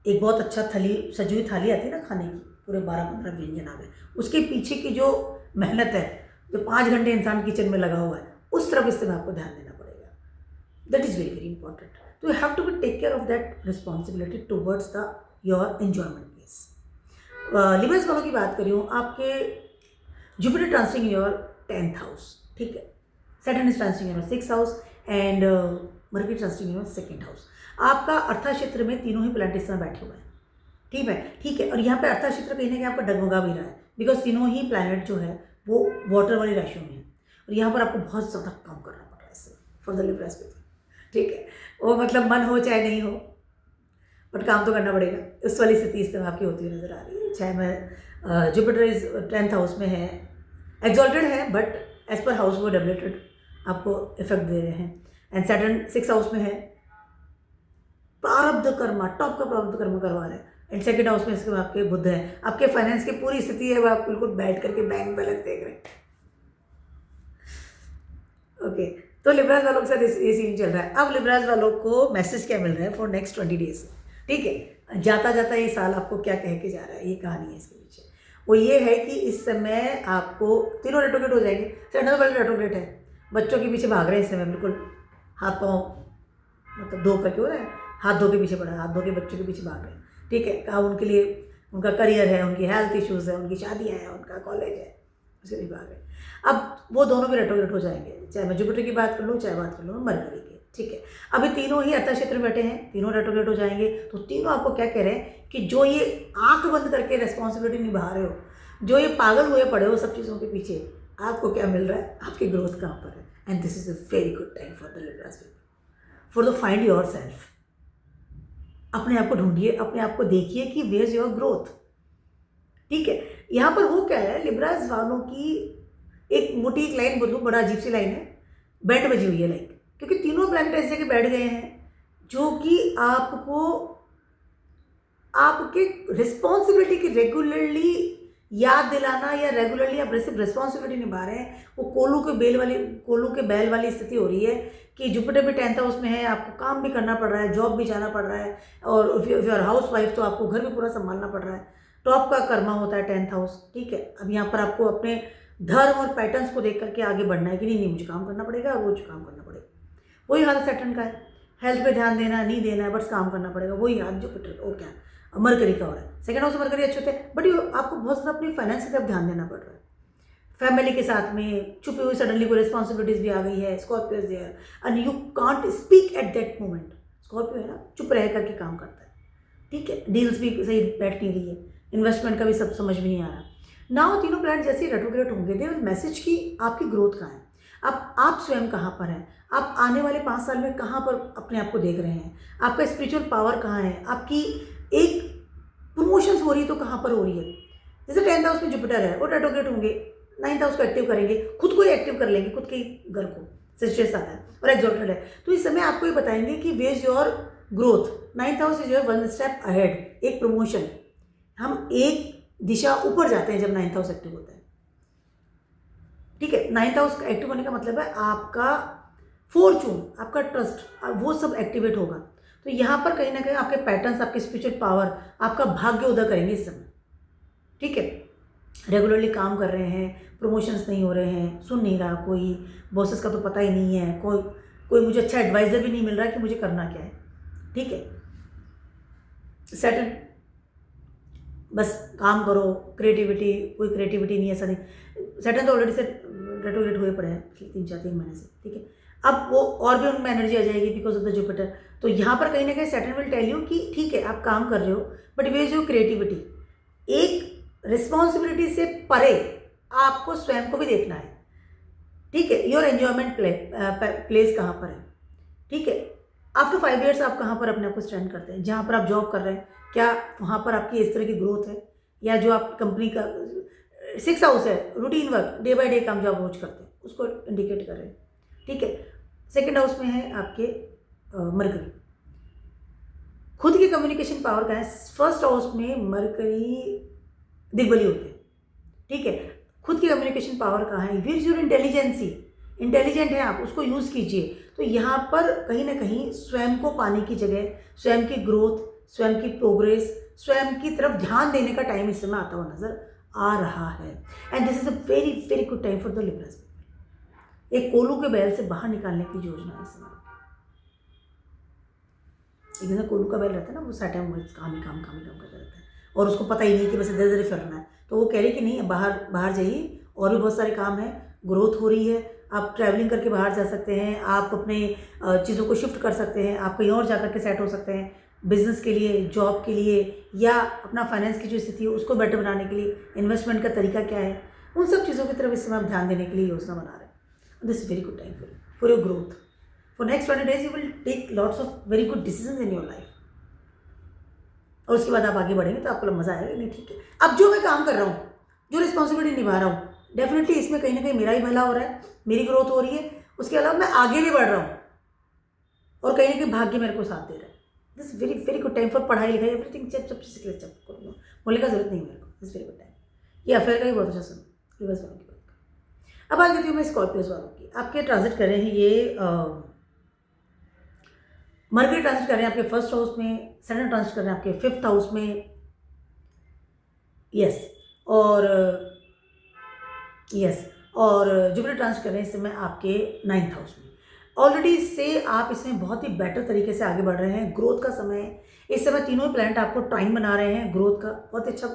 एक बहुत अच्छा सजी हुई थाली आती है ना खाने की, पूरे 12-15 व्यंजन आ गए, उसके पीछे की जो मेहनत है, जो 5 घंटे इंसान किचन में लगा हुआ है, उस तरफ इस समय आपको ध्यान देना पड़ेगा। That is very very important. तो you have to be take care of that responsibility towards the your enjoyment place. Libras वालों की बात करी हूँ, आपके Jupiter transiting your 10th house, ठीक है, Saturn is transiting your 6th house and mercury transiting your 2nd house. आपका अर्था क्षेत्र में तीनों ही प्लैनेट इस समय बैठे हुए हैं, ठीक है। और यहाँ पे अर्था क्षेत्र कहीं ना कहीं आपको डगमगा भी रहा है, बिकॉज तीनों ही प्लैनेट जो है वो वाटर वाली राशियों में है, और यहाँ पर आपको बहुत ज़्यादा काम करना पड़ रहा है इससे फॉर द लिबरस पीपल, ठीक है। वो मतलब मन हो चाहे नहीं हो, बट काम तो करना पड़ेगा। उस वाली स्थिति इस समय आपकी होती हुई नजर आ रही है। चाहे मैं जुपिटर इज 10th हाउस में है, एक्सॉल्टेड है, बट एज पर हाउस वो डबलेटेड आपको इफेक्ट दे रहे हैं, एंड सैटर्न 6th हाउस में है, प्रारब्ध कर्मा, टॉप का प्रारब्ध कर्म करवा रहे हैं, एंड 2nd हाउस में इसके आपके बुध है, आपके फाइनेंस की पूरी स्थिति है वो आप बिल्कुल बैठ करके बैंक बैलेंस देख रहे हैं, ओके। तो लिब्रास वालों के साथ ये सीन चल रहा है। अब लिब्रास वालों को मैसेज क्या मिल रहा है फॉर नेक्स्ट 20 डेज, ठीक है, जाता जाता ये साल आपको क्या कह के जा रहा है, ये कहानी है इसके पीछे। वो ये है कि इस समय आपको तीनों रेट्रोग्रेड हो जाएंगे। सैटर्न वाले रेट्रोग्रेड है, बच्चों के पीछे भाग रहे हैं इस समय, बिल्कुल हाथ पाँव मतलब धो करके हो रहा है, हाथ धो के पीछे पड़ा है, हाथ धो के बच्चों के पीछे भाग रहे हैं, ठीक है। कहा उनके लिए उनका करियर है, उनकी हेल्थ इश्यूज़ है, उनकी शादियाँ हैं, उनका कॉलेज है, उसके लिए भाग रहे हैं। अब वो दोनों भी रेट्रोग्रेड हो जाएंगे, चाहे मैं जुपिटर की बात कर लूँ, चाहे बात कर लूँ मरकरी की, ठीक है। अभी तीनों ही अर्था क्षेत्र में बैठे हैं, तीनों रेट्रोग्रेड हो जाएंगे। तो तीनों आपको क्या कह रहे हैं कि जो ये आंख बंद करके रिस्पॉन्सिबिलिटी निभा रहे हो, जो ये पागल हुए पड़े हो सब चीज़ों के पीछे, आपको क्या मिल रहा है, आपकी ग्रोथ कहाँ पर है। And this is a very good time for the Libras people, for the find your self. अपने आप को ढूंढिए, अपने आप को देखिए कि वेयर इज योर ग्रोथ, ठीक है। यहाँ पर हो क्या है, लिब्रास वालों की एक मोटी एक लाइन बोलूँ, बड़ा अजीब सी लाइन है, बैंड बजी हुई है लाइक, क्योंकि तीनों प्लैनेट ऐसे जगह बैठ गए हैं जो कि आपको आपके रिस्पॉन्सिबिलिटी की रेगुलरली याद दिलाना या रेगुलरली आप सिर्फ रिस्पॉन्सिबिलिटी निभा रहे हैं, वो कोलू के बैल वाली स्थिति हो रही है कि जुपिटर भी 10th हाउस में है, आपको काम भी करना पड़ रहा है, जॉब भी जाना पड़ रहा है, और if you are housewife तो आपको घर भी पूरा संभालना पड़ रहा है। टॉप का कर्मा होता है 10th हाउस, ठीक है। अब यहाँ पर आपको अपने धर्म और पैटर्न्स को देख करके आगे बढ़ना है कि नहीं मुझे काम करना पड़ेगा, रोज काम करना पड़ेगा। वही हाल सैटर्न का है, हेल्थ पे ध्यान देना नहीं देना है, बस काम करना पड़ेगा। वही हाल जुपिटर और क्या मरकरी का हो रहा है। सेकंड हाउस से मरकरी अच्छे होते हैं, बट आपको बहुत ज़्यादा अपनी फाइनेंस की तरफ ध्यान देना पड़ रहा है। फैमिली के साथ में छुपी हुई सडनली कोई रिस्पॉन्सिबिलिटीज भी आ गई है। Scorpio is there and you can't speak at that moment. Scorpio है ना, चुप रह करके काम करता है, ठीक है। डील्स भी सही बैठ नहीं रही है, इन्वेस्टमेंट का भी सब समझ में नहीं आ रहा। नाउ तीनों प्लैनेट जैसे ही रेट्रोग्रेड होंगे दे विल मैसेज की आपकी ग्रोथ कहाँ है, आप स्वयं कहाँ पर हैं, आप आने वाले 5 साल में कहाँ पर अपने आप को देख रहे हैं, आपका स्पिरिचुअल पावर कहाँ है, आपकी एक प्रमोशंस हो रही है तो कहाँ पर हो रही है। जैसे 10th हाउस में जुपिटर है, वो रेट्रोग्रेड होंगे, 9th हाउस को एक्टिव करेंगे, खुद को ही एक्टिव कर लेंगे, खुद के घर को सिचुएशन आता है और एक्सॉल्टेड है। तो इस समय आपको ये बताएंगे कि way is your growth. 9th house is your 1 step ahead, एक प्रमोशन। हम एक दिशा ऊपर जाते हैं जब 9th हाउस एक्टिव होता है, ठीक है। 9th हाउस एक्टिव होने का मतलब है आपका फॉर्चून, आपका ट्रस्ट, वो सब एक्टिवेट होगा। तो यहाँ पर कहीं ना कहीं आपके पैटर्न्स, आपके स्पिरिचुअल पावर, आपका भाग्य उदय करेंगे इस समय, ठीक है। रेगुलरली काम कर रहे हैं, प्रमोशंस नहीं हो रहे हैं, सुन नहीं रहा कोई, बॉसेस का तो पता ही नहीं है, कोई मुझे अच्छा एडवाइज़र भी नहीं मिल रहा है कि मुझे करना क्या है, ठीक है। सैटर्न बस काम करो, क्रिएटिविटी, कोई क्रिएटिविटी नहीं है, ऐसा नहीं। सैटर्न तो ऑलरेडी से रेट्रोग्रेड हुए पड़े हैं 3 महीने से, ठीक है। अब वो और भी उनमें एनर्जी आ जाएगी बिकॉज ऑफ द जुपिटर। तो यहाँ पर कहीं ना कहीं सैटर्न विल टेल यू कि ठीक है आप काम कर रहे हो, but way is your creativity. एक रिस्पॉन्सिबिलिटी से परे आपको स्वयं को भी देखना है, ठीक है। योर एन्जॉयमेंट प्लेस कहाँ पर है, ठीक है। आफ्टर 5 years आप कहाँ पर अपने आप को स्टैंड करते हैं, जहाँ पर आप जॉब कर रहे हैं, क्या वहाँ पर आपकी इस तरह की ग्रोथ है, या जो आप कंपनी का 6th हाउस है, routine work, day by day काम जो आप रोज करते हैं उसको इंडिकेट कर रहे हैं, ठीक है। 2nd हाउस में है आपके मरकरी, खुद की कम्युनिकेशन पावर का है। 1st हाउस में मरकरी दिग्बली होते हैं, ठीक है। खुद की कम्युनिकेशन पावर कहाँ है, विच योर इंटेलिजेंसी, इंटेलिजेंट है आप, उसको यूज़ कीजिए। तो यहाँ पर कहीं ना कहीं स्वयं को पाने की जगह स्वयं की ग्रोथ, स्वयं की प्रोग्रेस, स्वयं की तरफ ध्यान देने का टाइम इस समय आता हुआ नजर आ रहा है। And this is a very very good time for the Libras. एक कोलू के बैल से बाहर निकालने की योजना है इस समय। एक जैसा कोलू का बैल रहता है ना, वो सैटर्न में काम ही काम करता रहता है और उसको पता ही नहीं कि बस इधर उधर फिरना है। तो वो कह रही कि नहीं, बाहर जाइए, और भी बहुत सारे काम है, ग्रोथ हो रही है, आप ट्रैवलिंग करके बाहर जा सकते हैं, आप अपने चीज़ों को शिफ्ट कर सकते हैं, आप कहीं और जा करके सेट हो सकते हैं, बिजनेस के लिए, जॉब के लिए, या अपना फाइनेंस की जो स्थिति है उसको बेटर बनाने के लिए इन्वेस्टमेंट का तरीका क्या है, उन सब चीज़ों की तरफ इस समय आप ध्यान देने के लिए योजना बना रहे हैं। This is very good time for your growth. For next 20 days you will take lots of very good decision in your life, और उसके बाद आप आगे बढ़ेंगे तो आपको मज़ा आएगा। नहीं, ठीक है, अब जो मैं काम कर रहा हूँ, जो रिस्पॉन्सिबिलिटी निभा रहा हूँ, डेफिनेटली इसमें कहीं ना कहीं मेरा ही भला हो रहा है, मेरी ग्रोथ हो रही है, उसके अलावा मैं आगे भी बढ़ रहा हूँ, और कहीं ना कहीं भाग्य मेरे को साथ दे रहा है। This very very good time for पढ़ाई लिखाई, एवरीथिंग सब चीज़ करूँगा, बोलने का जरूरत नहीं है मेरे को। This very good time. ये अफेयर का ही बहुत अच्छा सुनो, बस वालों की बात का। अब बात करती हूँ मैं स्कॉर्पियोज वालों की। आपके ट्रांजिट कर रहे हैं ये मरकरी ट्रांजिट कर रहे हैं आपके 1st हाउस में, सैटर्न ट्रांजिट कर रहे हैं आपके 5th हाउस में, यस, और जुपिटर ट्रांजिट कर रहे हैं इस समय आपके 9th हाउस में। ऑलरेडी से आप इसमें बहुत ही बेटर तरीके से आगे बढ़ रहे हैं, ग्रोथ का समय है इस समय। तीनों ही प्लैनेट आपको टाइम बना रहे हैं ग्रोथ का, बहुत अच्छा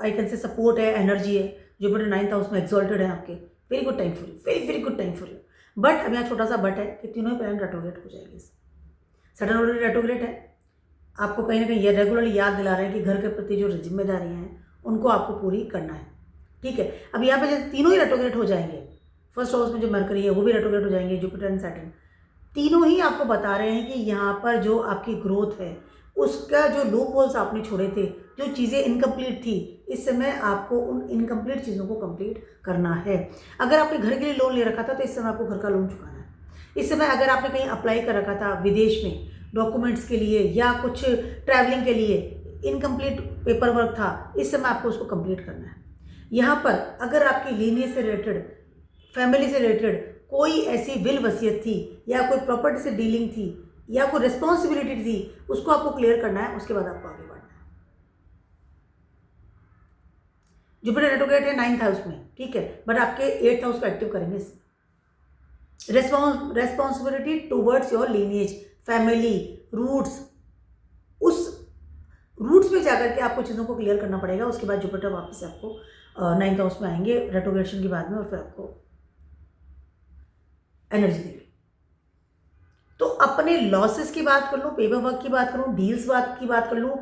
आई कैन से सपोर्ट है, एनर्जी है। जुपिटर 9th हाउस में एक्सॉल्टेड है आपके, very good time for you, very very good time for you. But अब यहाँ छोटा सा बट है कि तीनों ही प्लैनेट रेट्रोग्रेड हो जाएंगे। सैटर्न ऑलरेडी रेट्रोग्रेड है, आपको कहीं ना कहीं ये रेगुलरली याद दिला रहे हैं कि घर के प्रति जो जिम्मेदारियाँ हैं उनको आपको पूरी करना है, ठीक है। अब यहाँ पे जैसे तीनों ही रेट्रोग्रेड हो जाएंगे, 1st हाउस में जो मरकरी है वो भी रेट्रोग्रेड हो जाएंगे, जुपिटर एंड सैटर्न तीनों ही आपको बता रहे हैं कि यहाँ पर जो आपकी ग्रोथ है, उसका जो लूप होल्स आपने छोड़े थे, जो चीज़ें इनकम्प्लीट थी, इस समय आपको उन इनकम्प्लीट चीज़ों को कंप्लीट करना है। अगर आपने घर के लिए लोन ले रखा था तो इस समय आपको घर का लोन चुकाना है। इस समय अगर आपने कहीं अप्लाई कर रखा था विदेश में डॉक्यूमेंट्स के लिए या कुछ ट्रैवलिंग के लिए, इनकम्प्लीट पेपर वर्क था, इस समय आपको उसको कंप्लीट करना है। यहाँ पर अगर आपकी लीनियज से रिलेटेड, फैमिली से रिलेटेड कोई ऐसी विल वसीयत थी या कोई प्रॉपर्टी से डीलिंग थी या कोई रिस्पॉन्सिबिलिटी थी, उसको आपको क्लियर करना है, उसके बाद आपको आगे बढ़ना है। जुपिटर रेट्रोग्रेड है 9th हाउस में, ठीक है, बट आपके 8th हाउस को एक्टिव करेंगे। Responsibility towards your lineage, family, roots, उस रूट्स में जाकर के आपको चीज़ों को क्लियर करना पड़ेगा। उसके बाद जुपिटर वापस आपको 9th हाउस में आएंगे रेट्रोग्रेशन के बाद में, और फिर आपको एनर्जी देंगे। तो अपने लॉसेस की बात कर लूँ, पेपर वर्क की बात करूँ, डील्स की बात कर लूँ,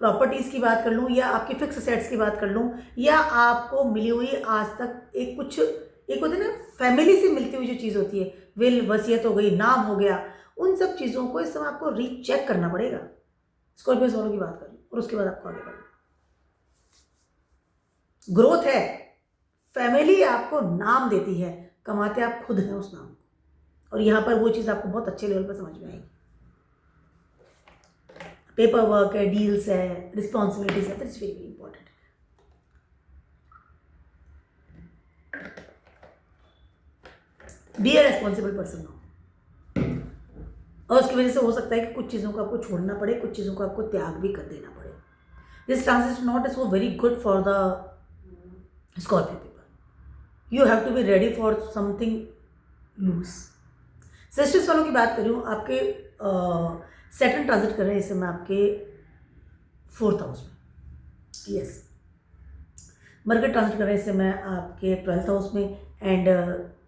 प्रॉपर्टीज़ की बात कर लूँ, या आपकी फिक्स असेट्स की बात कर लूँ, या आपको मिली हुई आज तक एक होती है ना फैमिली से मिलती हुई जो चीज़ होती है, विल, वसीयत हो गई, नाम हो गया, उन सब चीज़ों को इस समय आपको रीचेक करना पड़ेगा। स्कॉर्पियो वालों की बात करें, और उसके बाद आपको आगे बढ़ना। ग्रोथ है, फैमिली आपको नाम देती है, कमाते आप खुद हैं उस नाम को, और यहाँ पर वो चीज़ आपको बहुत अच्छे लेवल पर समझ में आएगी। पेपर वर्क है, डील्स है, रिस्पॉन्सिबिलिटीज है, that's very very important. Be a responsible person now, और उसकी वजह से हो सकता है कि कुछ चीज़ों को आपको छोड़ना पड़े, कुछ चीज़ों को आपको त्याग भी कर देना पड़े। This transition not is so very good for the Scorpio people. You have to be ready for something lose. सेस्टस वालों की बात कर रही हूँ, आपके सेकंड ट्रांजिट कर रहे हैं इस समय आपके 4th हाउस में। यस, मरकरी ट्रांजिट कर रहे हैं इस समय आपके 12th हाउस में, एंड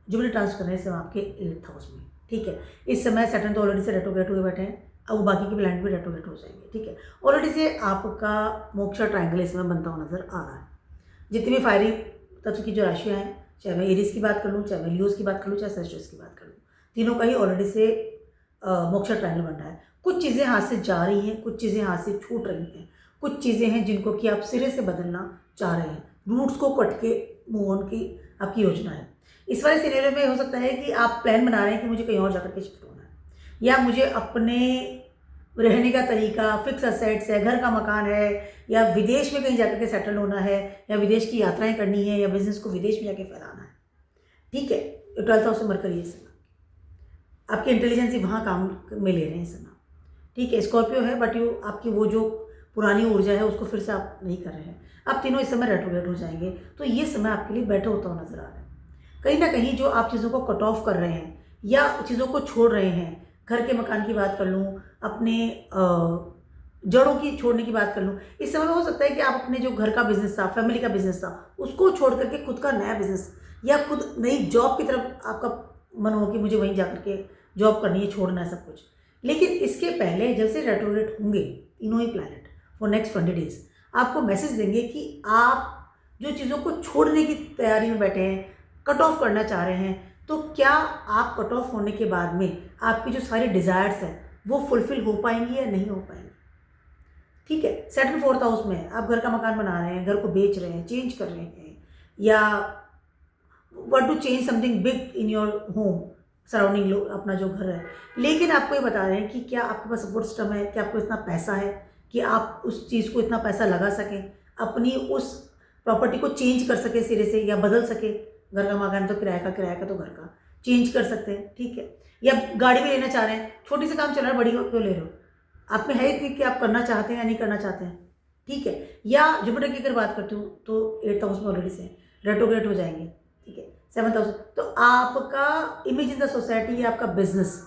जुपिटर ट्रांजिट कर रहे हैं इस समय आपके 8th हाउस में, ठीक है। इस समय सैटर्न तो ऑलरेडी से रेट्रोग्रेड हुए बैठे हैं, अब वो बाकी के प्लैनेट भी रेट्रोग्रेड हो जाएंगे, ठीक है। ऑलरेडी से आपका मोक्षा ट्रायंगल इस समय बनता हुआ नजर आ रहा है। जितनी भी फायरी तत्व की जो राशियाँ हैं, चाहे मैं एरीज की बात कर लूँ, चाहे मैं लियोज की बात कर लूँ, चाहे सेस्टस की बात कर लूँ, तीनों का ही ऑलरेडी से मोक्षा ट्रायंगल बन रहा है। कुछ चीज़ें हाथ से जा रही हैं, कुछ चीज़ें हाथ से छूट रही हैं, कुछ चीज़ें हैं जिनको कि आप सिरे से बदलना चाह रहे हैं, रूट्स को कट के मूव ऑन की आपकी योजना है। इस वाले सिनेरियो में हो सकता है कि आप प्लान बना रहे हैं कि मुझे कहीं और जाकर के शिफ्ट होना है, या मुझे अपने रहने का तरीका, फिक्स असेट्स है, घर का मकान है, या विदेश में कहीं जाकर के सेटल होना है, या विदेश की यात्राएं करनी है, या बिजनेस को विदेश में जाके फैलाना है, ठीक है। 12th हाउस से मरकरी है इस समय, आपकी इंटेलिजेंस ही वहाँ काम में ले रहे हैं इस समय, ठीक है। स्कॉर्पियो है, बट आपकी वो जो पुरानी ऊर्जा है उसको फिर से आप नहीं कर रहे हैं। आप तीनों इस समय रेट्रोग्रेड हो जाएंगे, तो ये समय आपके लिए बेटर होता हुआ नजर आ रहा है। कहीं ना कहीं जो आप चीज़ों को कट ऑफ कर रहे हैं या चीज़ों को छोड़ रहे हैं, घर के मकान की बात कर लूँ, अपने जड़ों की छोड़ने की बात कर लूँ, इस समय हो सकता है कि आप अपने जो घर का बिजनेस था, फैमिली का बिजनेस था, उसको छोड़ करके खुद का नया बिजनेस या खुद नई जॉब की तरफ आपका मन हो कि मुझे वहीं जा करके जॉब करनी है, छोड़ना है सब कुछ। लेकिन इसके पहले जब से रेट्रोग्रेड होंगे तीनों ही प्लैनेट फॉर नेक्स्ट 20 डेज, आपको मैसेज देंगे कि आप जो चीज़ों को छोड़ने की तैयारी में बैठे हैं, कट ऑफ करना चाह रहे हैं, तो क्या आप कट ऑफ होने के बाद में आपकी जो सारी डिज़ायर्स हैं वो फुलफिल हो पाएंगी या नहीं हो पाएंगी, ठीक है। सैटर्न 4th हाउस में आप घर का मकान बना रहे हैं, घर को बेच रहे हैं, चेंज कर रहे हैं, या want to change something big in your home surrounding, लोग अपना जो घर है, लेकिन आपको ये बता रहे हैं कि क्या आपके पास सपोर्ट सिस्टम है, क्या आपको इतना पैसा है कि आप उस चीज़ को इतना पैसा लगा सकें, अपनी उस प्रॉपर्टी को चेंज कर सके सिरे से, या बदल सके। घर का मकान तो किराए का तो घर का चेंज कर सकते हैं, ठीक है। या गाड़ी भी लेना चाह रहे हैं, छोटी से काम चल रहा है, बड़ी क्यों ले रहे हो, आप में है कि आप करना चाहते हैं या नहीं करना चाहते हैं, ठीक है। या जुपिटर की अगर बात करती हूँ तो 8th हाउस में ऑलरेडी से रेट्रोग्रेड हो जाएंगे, ठीक है। 7th हाउस, तो आपका इमेज इन द सोसाइटी या आपका बिजनेस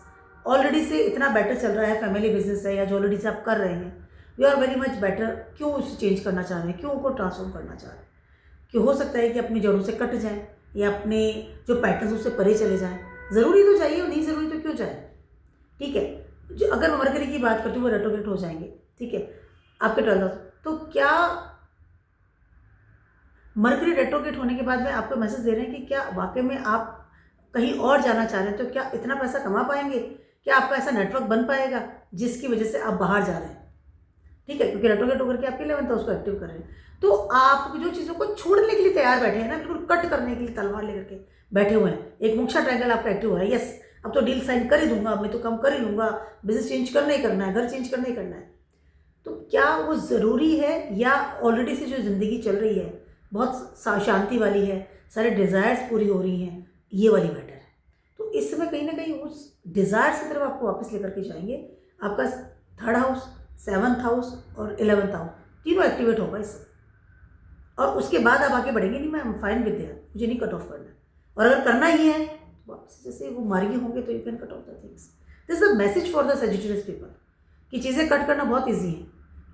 ऑलरेडी से इतना बेटर चल रहा है, फैमिली बिजनेस है या जो ऑलरेडी से आप कर रहे हैं, you are very much better. क्यों उसे चेंज करना चाह रहे हैं, क्यों उनको ट्रांसफॉर्म करना चाह रहे हैं? कि हो सकता है कि अपनी जड़ों से कट जाएं या अपने जो पैटर्न्स उससे परे चले जाएं। ज़रूरी तो चाहिए और नहीं ज़रूरी तो क्यों जाए, ठीक है। जो अगर मरकरी की बात करती हूँ वो रेट्रोग्रेड हो जाएंगे, ठीक है, आपके 12th हाउस। तो क्या मरकरी रेट्रोग्रेड होने के बाद में आपको मैसेज दे रहे हैं कि क्या वाकई में आप कहीं और जाना चाह रहे हैं, तो क्या इतना पैसा कमा पाएंगे, क्या आपका ऐसा नेटवर्क बन पाएगा जिसकी वजह से आप बाहर जा रहे हैं, ठीक है। क्योंकि रेट्रोग्रेड होकर के आपके 11th हाउस को एक्टिव कर रहे हैं, तो आप जो चीज़ों को छोड़ने के लिए तैयार बैठे हैं ना, बिल्कुल कट करने के लिए तलवार लेकर के बैठे हुए हैं। एक मोक्षा ट्रायंगल आपका एक्टिव हो रहा है, यस अब तो डील साइन कर ही दूंगा, अब मैं तो काम कर ही लूँगा, बिजनेस चेंज करना ही करना है, घर चेंज करना ही करना है, तो क्या वो ज़रूरी है, या ऑलरेडी से जो ज़िंदगी चल रही है बहुत शांति वाली है, सारे डिज़ायर्स पूरी हो रही हैं, ये वाली बेटर है। तो इस समय कहीं ना कहीं उस डिज़ायर्स की तरफ आपको वापस लेकर के जाएंगे। आपका 3rd हाउस, 7th हाउस और 11th हाउस तीनों एक्टिवेट होगा इस समय, और उसके बाद आप आगे बढ़ेंगे। नहीं, मैं एम फाइन विद देयर, मुझे नहीं कट ऑफ करना है, और अगर करना ही है तो वापस जैसे वो मार्गी होंगे तो you can cut off the things. This is a message for the Sagittarius people कि चीज़ें कट करना बहुत ईजी है,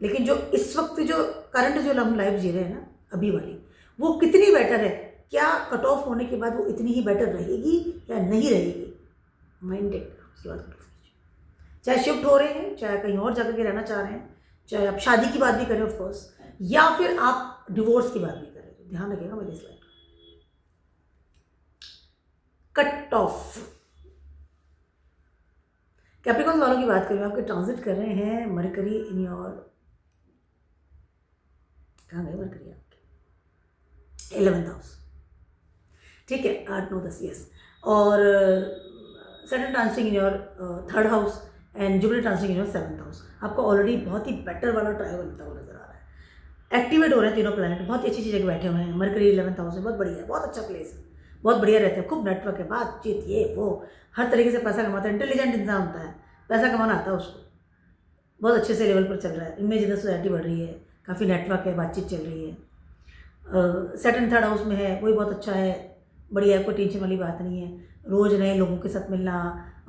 लेकिन जो इस वक्त जो करंट जो हम लाइफ जी रहे हैं ना अभी वाली, वो कितनी बेटर है, क्या कट ऑफ होने के बाद वो इतनी ही बेटर रहेगी या नहीं रहेगी, माइंडेड उसके बाद कट ऑफ कीजिए। चाहे शिफ्ट हो रहे हैं, चाहे कहीं और जगह के रहना चाह रहे हैं, चाहे आप शादी की बात भी करें ऑफकोर्स, या फिर आप डिवोर्स की बात भी करें, तो ध्यान रखिएगा मेरी इस लाइन कट ऑफ। कैप्रिकॉर्न वालों की बात करें, आपके ट्रांजिट कर रहे हैं मरकरी इन योर, कहाँ गए मरकरी आपके 11th हाउस, ठीक है, 8, 9, 10, यस, और Saturn transiting in your 3rd house and Jupiter transiting in your 7th house. आपको ऑलरेडी बहुत ही बेटर वाला ट्राई बनता हुआ नजर आ रहा है। एक्टिवेट हो रहे हैं तीनों प्लैनेट, बहुत अच्छी जगह बैठे हुए हैं। मरकरी 11th हाउस में बहुत बढ़िया है, बहुत अच्छा प्लेस है, बहुत बढ़िया रहते हैं, खूब नेटवर्क है, बातचीत, ये वो, हर तरीके से पैसा कमाता है, इंटेलिजेंट इंसान होता है, पैसा कमाना आता है उसको, बहुत अच्छे से लेवल पर चल रहा है, इमेज इन द सोसाइटी बढ़ रही है, काफ़ी नेटवर्क है, बातचीत चल रही है। सैटर्न 3rd हाउस में है, वही बहुत अच्छा है, बढ़िया है, कोई टेंशन वाली बात नहीं है। रोज़ नए लोगों के साथ मिलना,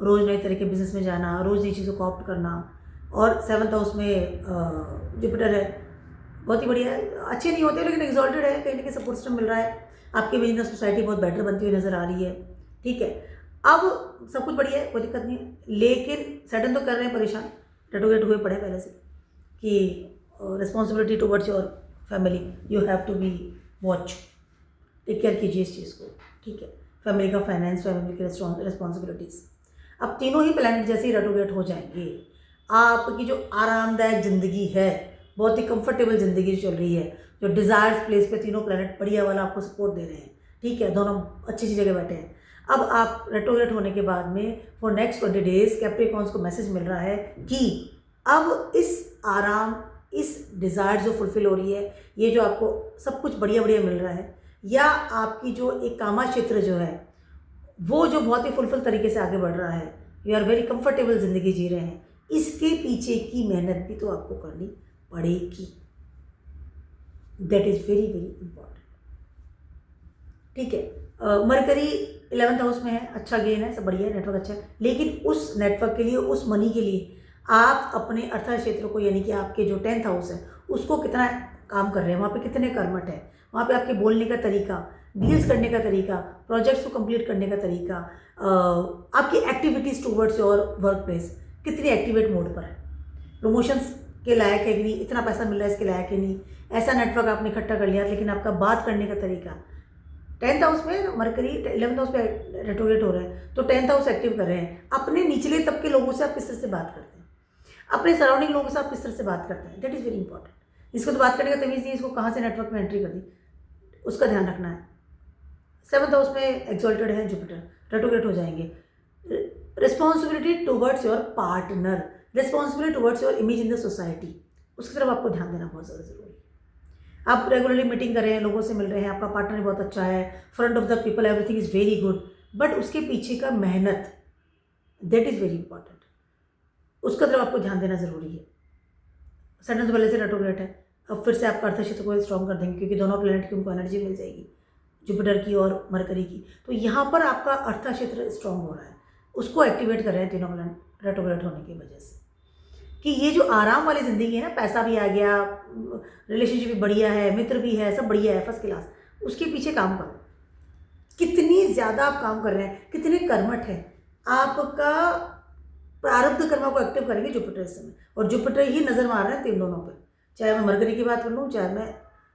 रोज़ नए तरह के बिजनेस में जाना, रोज़ नई चीज़ों को ऑप्ट करना। और 7th हाउस में जुपिटर है, बहुत ही बढ़िया है, अच्छे नहीं होते लेकिन एग्जॉल्टेड है, कहीं ना कहीं सपोर्ट सिस्टम मिल रहा है, आपकी बिजनेस सोसाइटी बहुत बेटर बनती हुई नज़र आ रही है, ठीक है। अब सब कुछ बढ़िया है, कोई दिक्कत नहीं है, लेकिन सैटर्न तो कर रहे हैं परेशान, रेट्रोग्रेड हुए पड़े पहले से कि responsibility towards your family, you have to be watch, take care कीजिए इस चीज़ को, ठीक है। फैमिली का फाइनेंस, फैमिली की रिस्पॉन्सिबिलिटीज़, अब तीनों ही प्लैनेट जैसे ही रेट्रोग्रेड हो जाएंगे, आपकी जो आरामदायक ज़िंदगी है, बहुत ही कंफर्टेबल ज़िंदगी चल रही है, जो डिज़ायर्स प्लेस पे तीनों प्लैनेट बढ़िया वाला आपको सपोर्ट दे रहे हैं, ठीक है, दोनों अच्छी अच्छी जगह बैठे हैं। अब आप रेट्रोग्रेड होने के बाद में फॉर नेक्स्ट 20 डेज कैप्रिकॉर्न्स को मैसेज मिल रहा है कि अब इस आराम, इस डिज़ायर जो फुलफिल हो रही है, ये जो आपको सब कुछ बढ़िया बढ़िया मिल रहा है, या आपकी जो एक कामा क्षेत्र जो है वो जो बहुत ही फुलफिल तरीके से आगे बढ़ रहा है, यू आर वेरी कंफर्टेबल ज़िंदगी जी रहे हैं, इसके पीछे की मेहनत भी तो आपको करनी पड़ेगी, that is very very important, ठीक है। मरकरी 11th हाउस में है, अच्छा गेन है, सब बढ़िया है, नेटवर्क अच्छा है, लेकिन उस नेटवर्क के लिए, उस मनी के लिए आप अपने अर्थ क्षेत्र को, यानी कि आपके जो 10th हाउस है उसको कितना काम कर रहे हैं, वहाँ पे कितने कर्मठ है, वहाँ पे आपके बोलने का तरीका, डील्स करने का तरीका, प्रोजेक्ट्स को कंप्लीट करने का तरीका, आपकी activities towards your work place कितनी एक्टिवेट मोड पर है, प्रमोशंस के लायक है कि नहीं, इतना पैसा मिल रहा है इसके लायक है नहीं, ऐसा नेटवर्क आपने इकट्ठा कर लिया, लेकिन आपका बात करने का तरीका, 10th हाउस में मरकरी 11th हाउस पे रेट्रोग्रेड हो रहे हैं, तो 10th हाउस एक्टिव कर रहे हैं, अपने निचले तबके लोगों से आप किस तरह से बात करते हैं, अपने सराउंडिंग लोगों से आप किस तरह से बात करते हैं, दैट इज़ वेरी इंपॉर्टेंट। इसको तो बात करने का तमीज़ नहीं, इसको कहाँ से नेटवर्क में एंट्री कर दी, उसका ध्यान रखना है। 7th हाउस में एक्सॉल्टेड है जुपिटर, रेट्रोग्रेड हो जाएंगे। Responsibility towards your partner, responsibility towards your image in the society, उसकी तरफ आपको ध्यान देना बहुत ज़्यादा ज़रूरी है। आप रेगुलरली मीटिंग कर रहे हैं, लोगों से मिल रहे हैं, आपका पार्टनर बहुत अच्छा है, front of the people everything is very good, but उसके पीछे का मेहनत, दैट इज़ वेरी इंपॉर्टेंट, उसका तरफ आपको ध्यान देना ज़रूरी है। सैटर्न तो पहले से रेट्रोग्रेड है, अब फिर से आपका अर्थ क्षेत्र को स्ट्रॉन्ग कर देंगे, क्योंकि दोनों प्लैनेट की उनको एनर्जी मिल जाएगी, जुपिटर की और मरकरी की, तो यहाँ पर आपका अर्थ क्षेत्र स्ट्रॉन्ग हो रहा है, उसको एक्टिवेट कर रहे हैं तीनों प्लैनेट रेट्रोग्रेड होने की वजह से, कि ये जो आराम वाली ज़िंदगी है ना, पैसा भी आ गया, रिलेशनशिप भी बढ़िया है, मित्र भी है, सब बढ़िया है, फर्स्ट क्लास, उसके पीछे काम करो, कितनी ज़्यादा आप काम कर रहे हैं, कितने कर्मठ हैं, आपका प्रारब्ध कर्मा को एक्टिव करेंगे जुपिटर इस समय, और जुपिटर ही नज़र मार रहे हैं तीन दोनों पे, चाहे मैं मरकरी की बात कर लूँ, चाहे मैं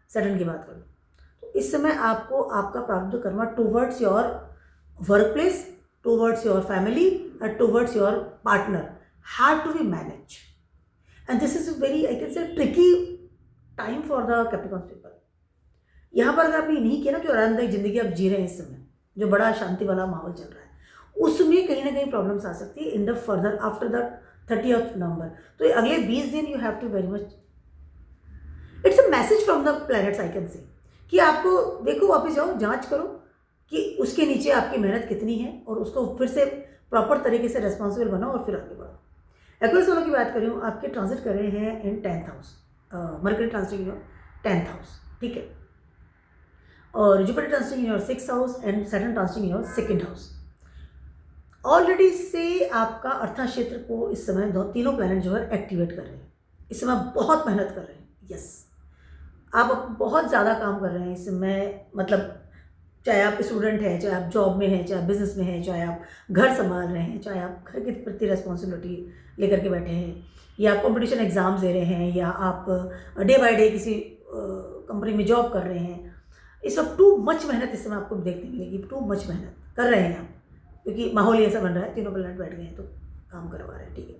सैटर्न की बात कर लूँ, तो इस समय आपको आपका प्रारब्ध karma towards your work place, towards your family और towards your partner have to be manage, and this is very, I can say, tricky time for the Capricorn people. यहाँ पर अगर आपने नहीं किया ना, जो आरामदायक ज़िंदगी आप जी रहे हैं इस समय, जो बड़ा शांति वाला माहौल चल रहा है, उसमें कहीं ना कहीं प्रॉब्लम्स आ सकती है in the further after the 30th November. तो ये अगले 20 दिन you have to very much, it's a message from the planets I can say, कि आपको देखो, वापस जाओ, जांच करो कि उसके नीचे आपकी मेहनत कितनी है और उसको फिर से प्रॉपर तरीके से रिस्पॉन्सिबल बनाओ और फिर आगे बढ़ो। एक्वेरियस वालों की बात कर रही हूँ, आपके ट्रांजिट कर रहे हैं इन 10th हाउस, मरकरी ट्रांजिटिंग इन 10th हाउस, ठीक है, और Jupiter transiting in your 6th house and Saturn transiting in your 2nd house. Already से आपका अर्था क्षेत्र को इस समय तीनों प्लैनेट जो है एक्टिवेट कर रहे हैं, इस समय बहुत मेहनत कर रहे हैं। यस, आप बहुत ज़्यादा काम कर रहे हैं इस समय, मतलब चाहे आप स्टूडेंट हैं, चाहे आप जॉब में हैं, चाहे आप बिजनेस में हैं, चाहे आप घर संभाल रहे हैं, चाहे आप घर के प्रति रिस्पॉन्सिबिलिटी लेकर के बैठे हैं, या आप कॉम्पिटिशन एग्ज़ाम्स दे रहे हैं, या आप डे बाय डे किसी कंपनी में जॉब कर रहे हैं। इस सब टू मच मेहनत इस समय आपको देखने मिलेगी, टू मच मेहनत कर रहे हैं आप, क्योंकि माहौल ही ऐसा बन रहा है, तीनों प्लैनेट बैठ गए हैं तो काम करवा रहे हैं, ठीक है।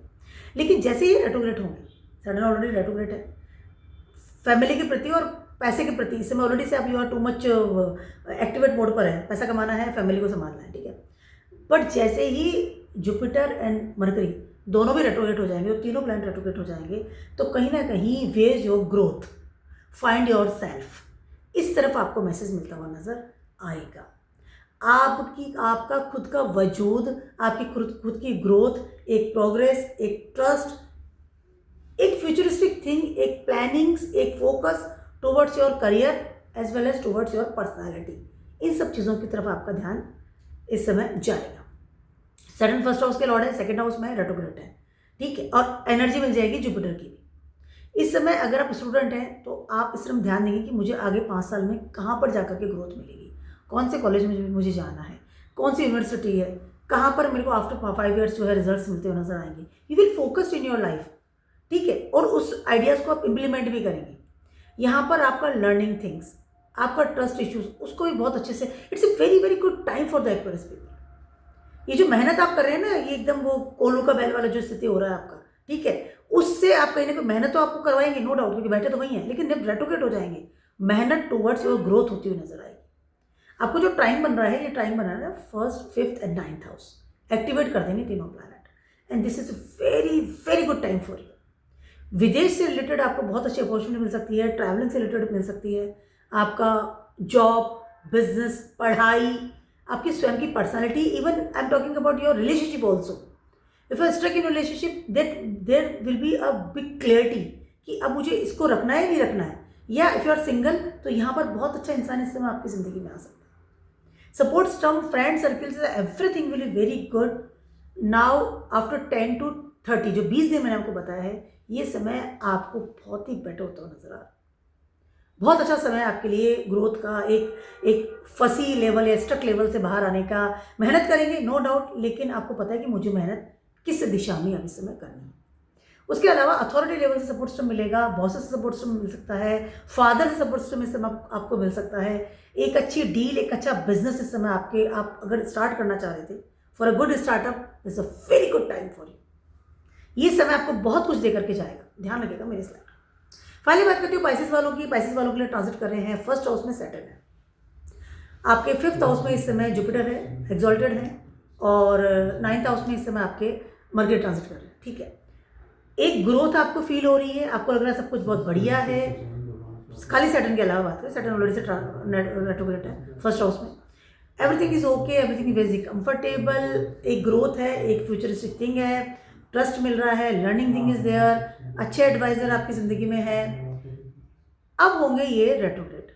लेकिन जैसे ही रेट्रोग्रेड होंगे, सडन ऑलरेडी रेट्रोग्रेड है, फैमिली के प्रति और पैसे के प्रति इस समय ऑलरेडी से आप you are too much activate mode पर है, पैसा कमाना है, फैमिली को संभालना है, ठीक है। बट जैसे ही जुपिटर एंड मरकरी दोनों भी रेट्रोग्रेड हो जाएंगे और तीनों प्लैनेट रेट्रोग्रेड हो जाएंगे, तो कहीं ना कहीं वेज your growth, find yourself, इस तरफ आपको मैसेज मिलता हुआ नजर आएगा। आपका खुद का वजूद, आपकी खुद की ग्रोथ, एक प्रोग्रेस, एक ट्रस्ट, एक फ्यूचरिस्टिक थिंग, एक प्लानिंग्स, एक focus towards your career as well as towards your personality, इन सब चीज़ों की तरफ आपका ध्यान इस समय जाएगा। सैटर्न 1st हाउस के लॉर्ड है, 2nd हाउस में रेट्रोग्रेड है, ठीक है, और एनर्जी मिल जाएगी जुपिटर की भी। इस समय अगर आप स्टूडेंट हैं तो आप इस तरफ ध्यान देंगे कि मुझे आगे 5 साल में कहाँ पर जाकर के ग्रोथ मिलेगी, कौन से कॉलेज में मुझे जाना है, कौन सी यूनिवर्सिटी है, कहाँ पर मेरे को आफ्टर 5 ईयर्स जो है रिजल्ट्स मिलते हुए नजर आएंगे। You will focused in your life, ठीक है, और उस आइडियाज़ को आप इम्प्लीमेंट भी करेंगे। यहाँ पर आपका लर्निंग थिंग्स, आपका ट्रस्ट इश्यूज, उसको भी बहुत अच्छे से, it's a very very good time for the Aquarius people. ये जो मेहनत आप कर रहे हैं ना, ये एकदम वो कोलू का बैल वाला जो स्थिति हो रहा है आपका, ठीक है, उससे आप कहीं ना कहीं मेहनत तो आपको करवाएंगे, नो डाउट, क्योंकि बैठे तो वही हैं, लेकिन जब रेट्रोग्रेड हो जाएंगे, मेहनत टुवर्ड्स योर ग्रोथ होती हुई नजर आएगी। आपको जो टाइम बन रहा है, ये टाइम बन रहा है 1st, 5th and 9th house, activate कर देंगे तीनों planet, and this is very very good time for you. विदेश से रिलेटेड आपको बहुत अच्छी अपॉर्चुनिटी मिल सकती है, ट्रैवलिंग से रिलेटेड मिल सकती है, आपका जॉब, बिजनेस, पढ़ाई, आपकी स्वयं की personality, even I am talking about your relationship also. If I struck in relationship, there will be a big clarity कि अब मुझे इसको रखना है नहीं रखना है, या इफ यू आर सिंगल तो यहाँ पर बहुत अच्छा इंसान इस समय आपकी ज़िंदगी में आ सकता है। Support system, friend circles, everything will be very good now after 10 to 30, जो 20 दिन मैंने आपको बताया है, ये समय आपको बहुत ही बेटर होता हुआ नजर आ रहा है। बहुत अच्छा समय आपके लिए ग्रोथ का, एक फंसी लेवल या स्टक लेवल से बाहर आने का। मेहनत करेंगे नो डाउट, लेकिन आपको पता है कि मुझे मेहनत किस दिशा में अब इस समय करनी है। उसके अलावा अथॉरिटी लेवल से सपोर्ट सिस्टम मिलेगा, बॉसेस से सपोर्ट सिस्टम मिल सकता है, फादर से सपोर्ट सिस्टम इस समय आपको मिल सकता है, एक अच्छी डील, एक अच्छा बिजनेस इस समय आप अगर स्टार्ट करना चाह रहे थे, for a good startup, it's a very good time for you. ये समय आपको बहुत कुछ देकर के जाएगा, ध्यान रखिएगा मेरे स्लाइड। फाइनली बात करती हूँ पाइसेस वालों की। पाइसेस वालों के लिए ट्रांजिट कर रहे हैं 1st हाउस में सैटर्न है, आपके 5th हाउस में इस समय जुपिटर है, एक्सॉल्टेड है, और 9th हाउस में इस समय आपके मरकरी ट्रांजिट कर रहे हैं, ठीक है। एक ग्रोथ आपको फील हो रही है, आपको लग रहा है सब कुछ बहुत बढ़िया है, खाली सैटर्न के अलावा बात करें, सैटर्न ऑलरेडी से रेट्रोग्रेड है 1st हाउस में, everything is okay, everything is very comfortable, एक ग्रोथ है, एक फ्यूचरिस्टिक थिंग है, ट्रस्ट मिल रहा है, लर्निंग थिंग इज देयर, अच्छे एडवाइजर आपकी ज़िंदगी में है। अब होंगे ये रेट्रोग्रेड,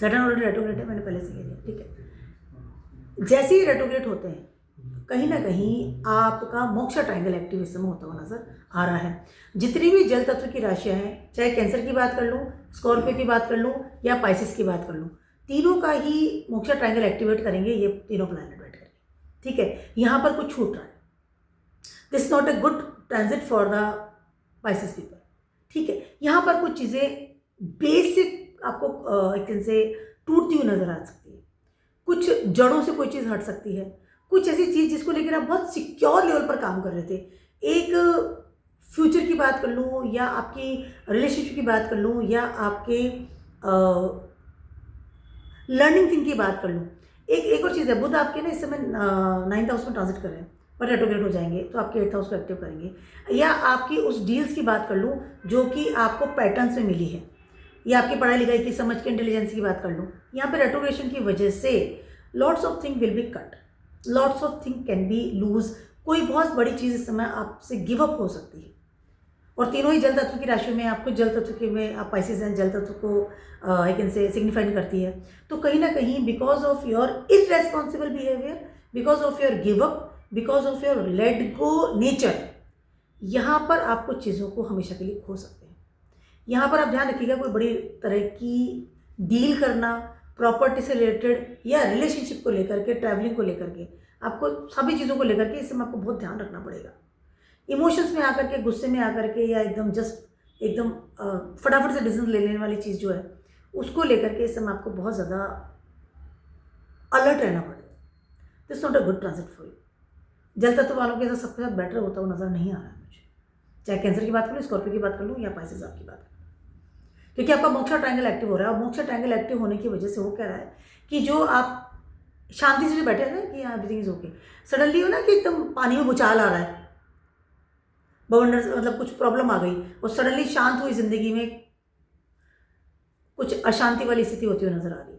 सैटर्न ऑलरेडी रेट्रोग्रेड है, मैंने पहले से कह दिया, ठीक है। जैसे ही रेट्रोग्रेड होते हैं, कहीं ना कहीं आपका मोक्षा ट्रायंगल एक्टिव इस समय होता हुआ नजर आ रहा है। जितनी भी जल तत्व की राशियां हैं, चाहे कैंसर की बात कर लूँ, स्कॉर्पियो की बात कर लूँ, या पाइसिस की बात कर लूँ, तीनों का ही मोक्षा ट्रायंगल एक्टिवेट करेंगे ये तीनों प्लैनेट बैठ करेंगे, ठीक है। यहाँ पर कुछ छूट रहा है, this is not a good transit for the Pisces people, ठीक है। यहाँ पर कुछ चीज़ें बेसिक आपको एक दिन से टूटती हुई नजर आ सकती है, कुछ जड़ों से कोई चीज़ हट सकती है, कुछ ऐसी चीज़ जिसको लेकर आप बहुत सिक्योर लेवल पर काम कर रहे थे, एक फ्यूचर की बात कर लूँ, या आपकी रिलेशनशिप की बात कर लूँ, या आपके लर्निंग थिंग की बात कर लूँ। एक और चीज़ है, बुध आपके ना इस समय 9th हाउस में ट्रांजिट कर रहे हैं, पर रेट्रोग्रेड हो जाएंगे तो आपके 8th हाउस को एक्टिव करेंगे। या आपकी उस डील्स की बात कर लूँ जो कि आपको पैटर्न्स में मिली है, या आपकी पढ़ाई लिखाई की समझ के इंटेलिजेंस की बात कर लूँ, यहाँ पे रेट्रोग्रेशन की वजह से lots of thing will be cut, lots of thing can be lose. कोई बहुत बड़ी चीज़ इस समय आपसे गिव अप हो सकती है। और तीनों ही जल तत्व की राशि में, आपको जल तत्व के में आप पाइसेस हैं, जल तत्व को आई कैन से सिग्निफाई करती है। तो कहीं ना कहीं because of your irresponsible behaviour, because of your give up, because of your let go nature, यहाँ पर आप कुछ चीज़ों को हमेशा के लिए खो सकते हैं। यहाँ पर आप ध्यान रखिएगा, कोई बड़ी तरह की डील करना प्रॉपर्टी से रिलेटेड या रिलेशनशिप को लेकर के, ट्रैवलिंग को लेकर के, आपको सभी चीज़ों को लेकर के इस समय आपको बहुत ध्यान रखना पड़ेगा। इमोशंस में आकर के, गुस्से में आकर के, या एकदम फटाफट से डिसीजन ले लेने वाली चीज़ जो है उसको लेकर के इस समय आपको बहुत ज़्यादा अलर्ट रहना पड़ेगा। This not a good transit for you. जल तत्व वालों के साथ सबके साथ बेटर होता हुआ नजर नहीं आ रहा है मुझे, चाहे कैंसर की बात कर लूँ, स्कॉर्पियो की बात कर लूँ, या पाइसेस आपकी बात कर लूँ, क्योंकि आपका मोक्षा ट्रायंगल एक्टिव हो रहा है। और मोक्षा ट्रायंगल एक्टिव होने की वजह से वो कह रहा है कि जो आप शांति से जो बैठे हैं ना कि एवरीथिंग इज ओके, सडनली हो ना कि एकदम पानी में भूचाल आ रहा है, बवंडर मतलब कुछ प्रॉब्लम आ गई और सडनली शांत हुई जिंदगी में, कुछ अशांति वाली स्थिति होती हुई नजर आ रही है।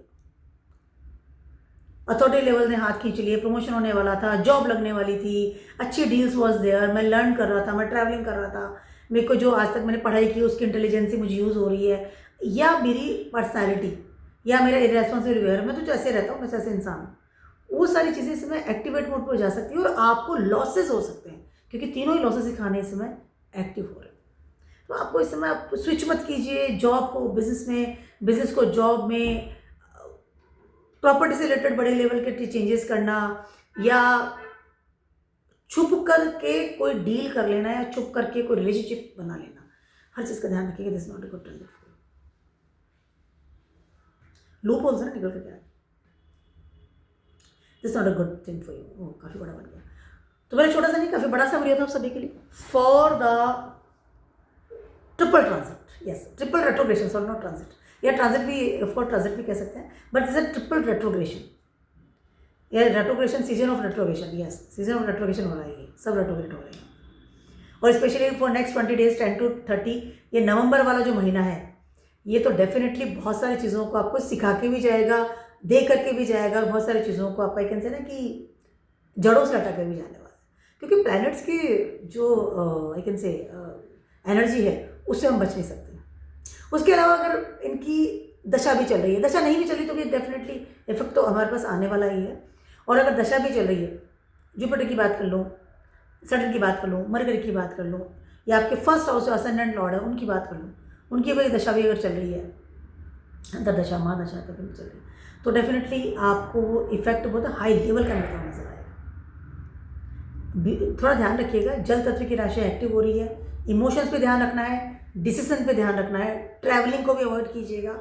अथॉरिटी लेवल ने हाथ खींच लिए, प्रमोशन होने वाला था, जॉब लगने वाली थी, अच्छी डील्स वॉज देयर, मैं लर्न कर रहा था, मैं ट्रैवलिंग कर रहा था, मेरे को जो आज तक मैंने पढ़ाई की उसकी इंटेलिजेंसी मुझे यूज़ हो रही है, या मेरी पर्सनैलिटी या मेरा इरेस्पॉन्सिबल बिहेवियर, मैं तो जैसे रहता हूँ, मैं जैसे इंसान हूँ, वो सारी चीज़ें इस समय एक्टिवेट मोड पर हो जा सकती है और आपको लॉसेज हो सकते हैं, क्योंकि तीनों ही लॉसेज सिखाने इस समय एक्टिव हो रहे हैं। तो आपको इस समय आप स्विच मत कीजिए जॉब को बिजनेस में, बिजनेस को जॉब में, प्रॉपर्टी से रिलेटेड बड़े लेवल के चेंजेस करना, या छुप करके कोई डील कर लेना, या छुप करके कोई रिलेशनशिप बना लेना, हर चीज़ का ध्यान रखिएगा। This not a good transit. Loop holes ना निकल कर क्या, this not a good thing for you. काफ़ी बड़ा बन गया, तो मेरा छोटा सा नहीं काफ़ी बड़ा सा वीडियो था आप सभी के लिए for the triple transit. Yes, triple retrogression, sorry not transit, या ट्रांजिट भी, ऑफ कोर्स ट्रांजिट भी कह सकते हैं, but is a triple retrogression, या retrogression, season of retrogression. Yes, season of retrogression हो रहा है, ये सब रेट्रोग्रेट हो रहे हैं। और specially for next 20 days 10 to 30, ये नवंबर वाला जो महीना है, ये तो डेफिनेटली बहुत सारी चीज़ों को आपको सिखा के भी जाएगा, दे करके भी जाएगा, बहुत सारी चीज़ों को आपका कहते हैं ना कि जड़ों से हटा कर भी जाने वाला है, क्योंकि प्लैनेट्स की जो आई कैन से एनर्जी है उससे हम बच नहीं सकते। उसके अलावा अगर इनकी दशा भी चल रही है, दशा नहीं भी चल रही तो भी डेफिनेटली इफेक्ट तो हमारे पास आने वाला ही है। और अगर दशा भी चल रही है, जुपिटर की बात कर लो, सैटर्न की बात कर लो, मरकरी की बात कर लो, या आपके फर्स्ट हाउस जो असेंडेंट लॉर्ड है उनकी बात कर लो, उनकी वही दशा भी अगर चल रही है, अंतर दशा, महादशा तक भी चल रही है, तो डेफिनेटली आपको वो इफेक्ट बहुत हाई लेवल का मिलता हुआ नजर आएगा। थोड़ा ध्यान रखिएगा, जल तत्व की राशि एक्टिव हो रही है, इमोशंस पे ध्यान रखना है, डिसीजन पे ध्यान रखना है, ट्रैवलिंग को भी अवॉइड कीजिएगा,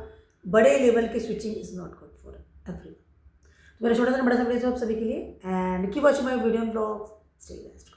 बड़े लेवल की switching is not good for everyone. तो मेरा छोटा सा बड़ा सा वीडियो आप सभी के लिए, and keep watching my video and blogs. Stay best.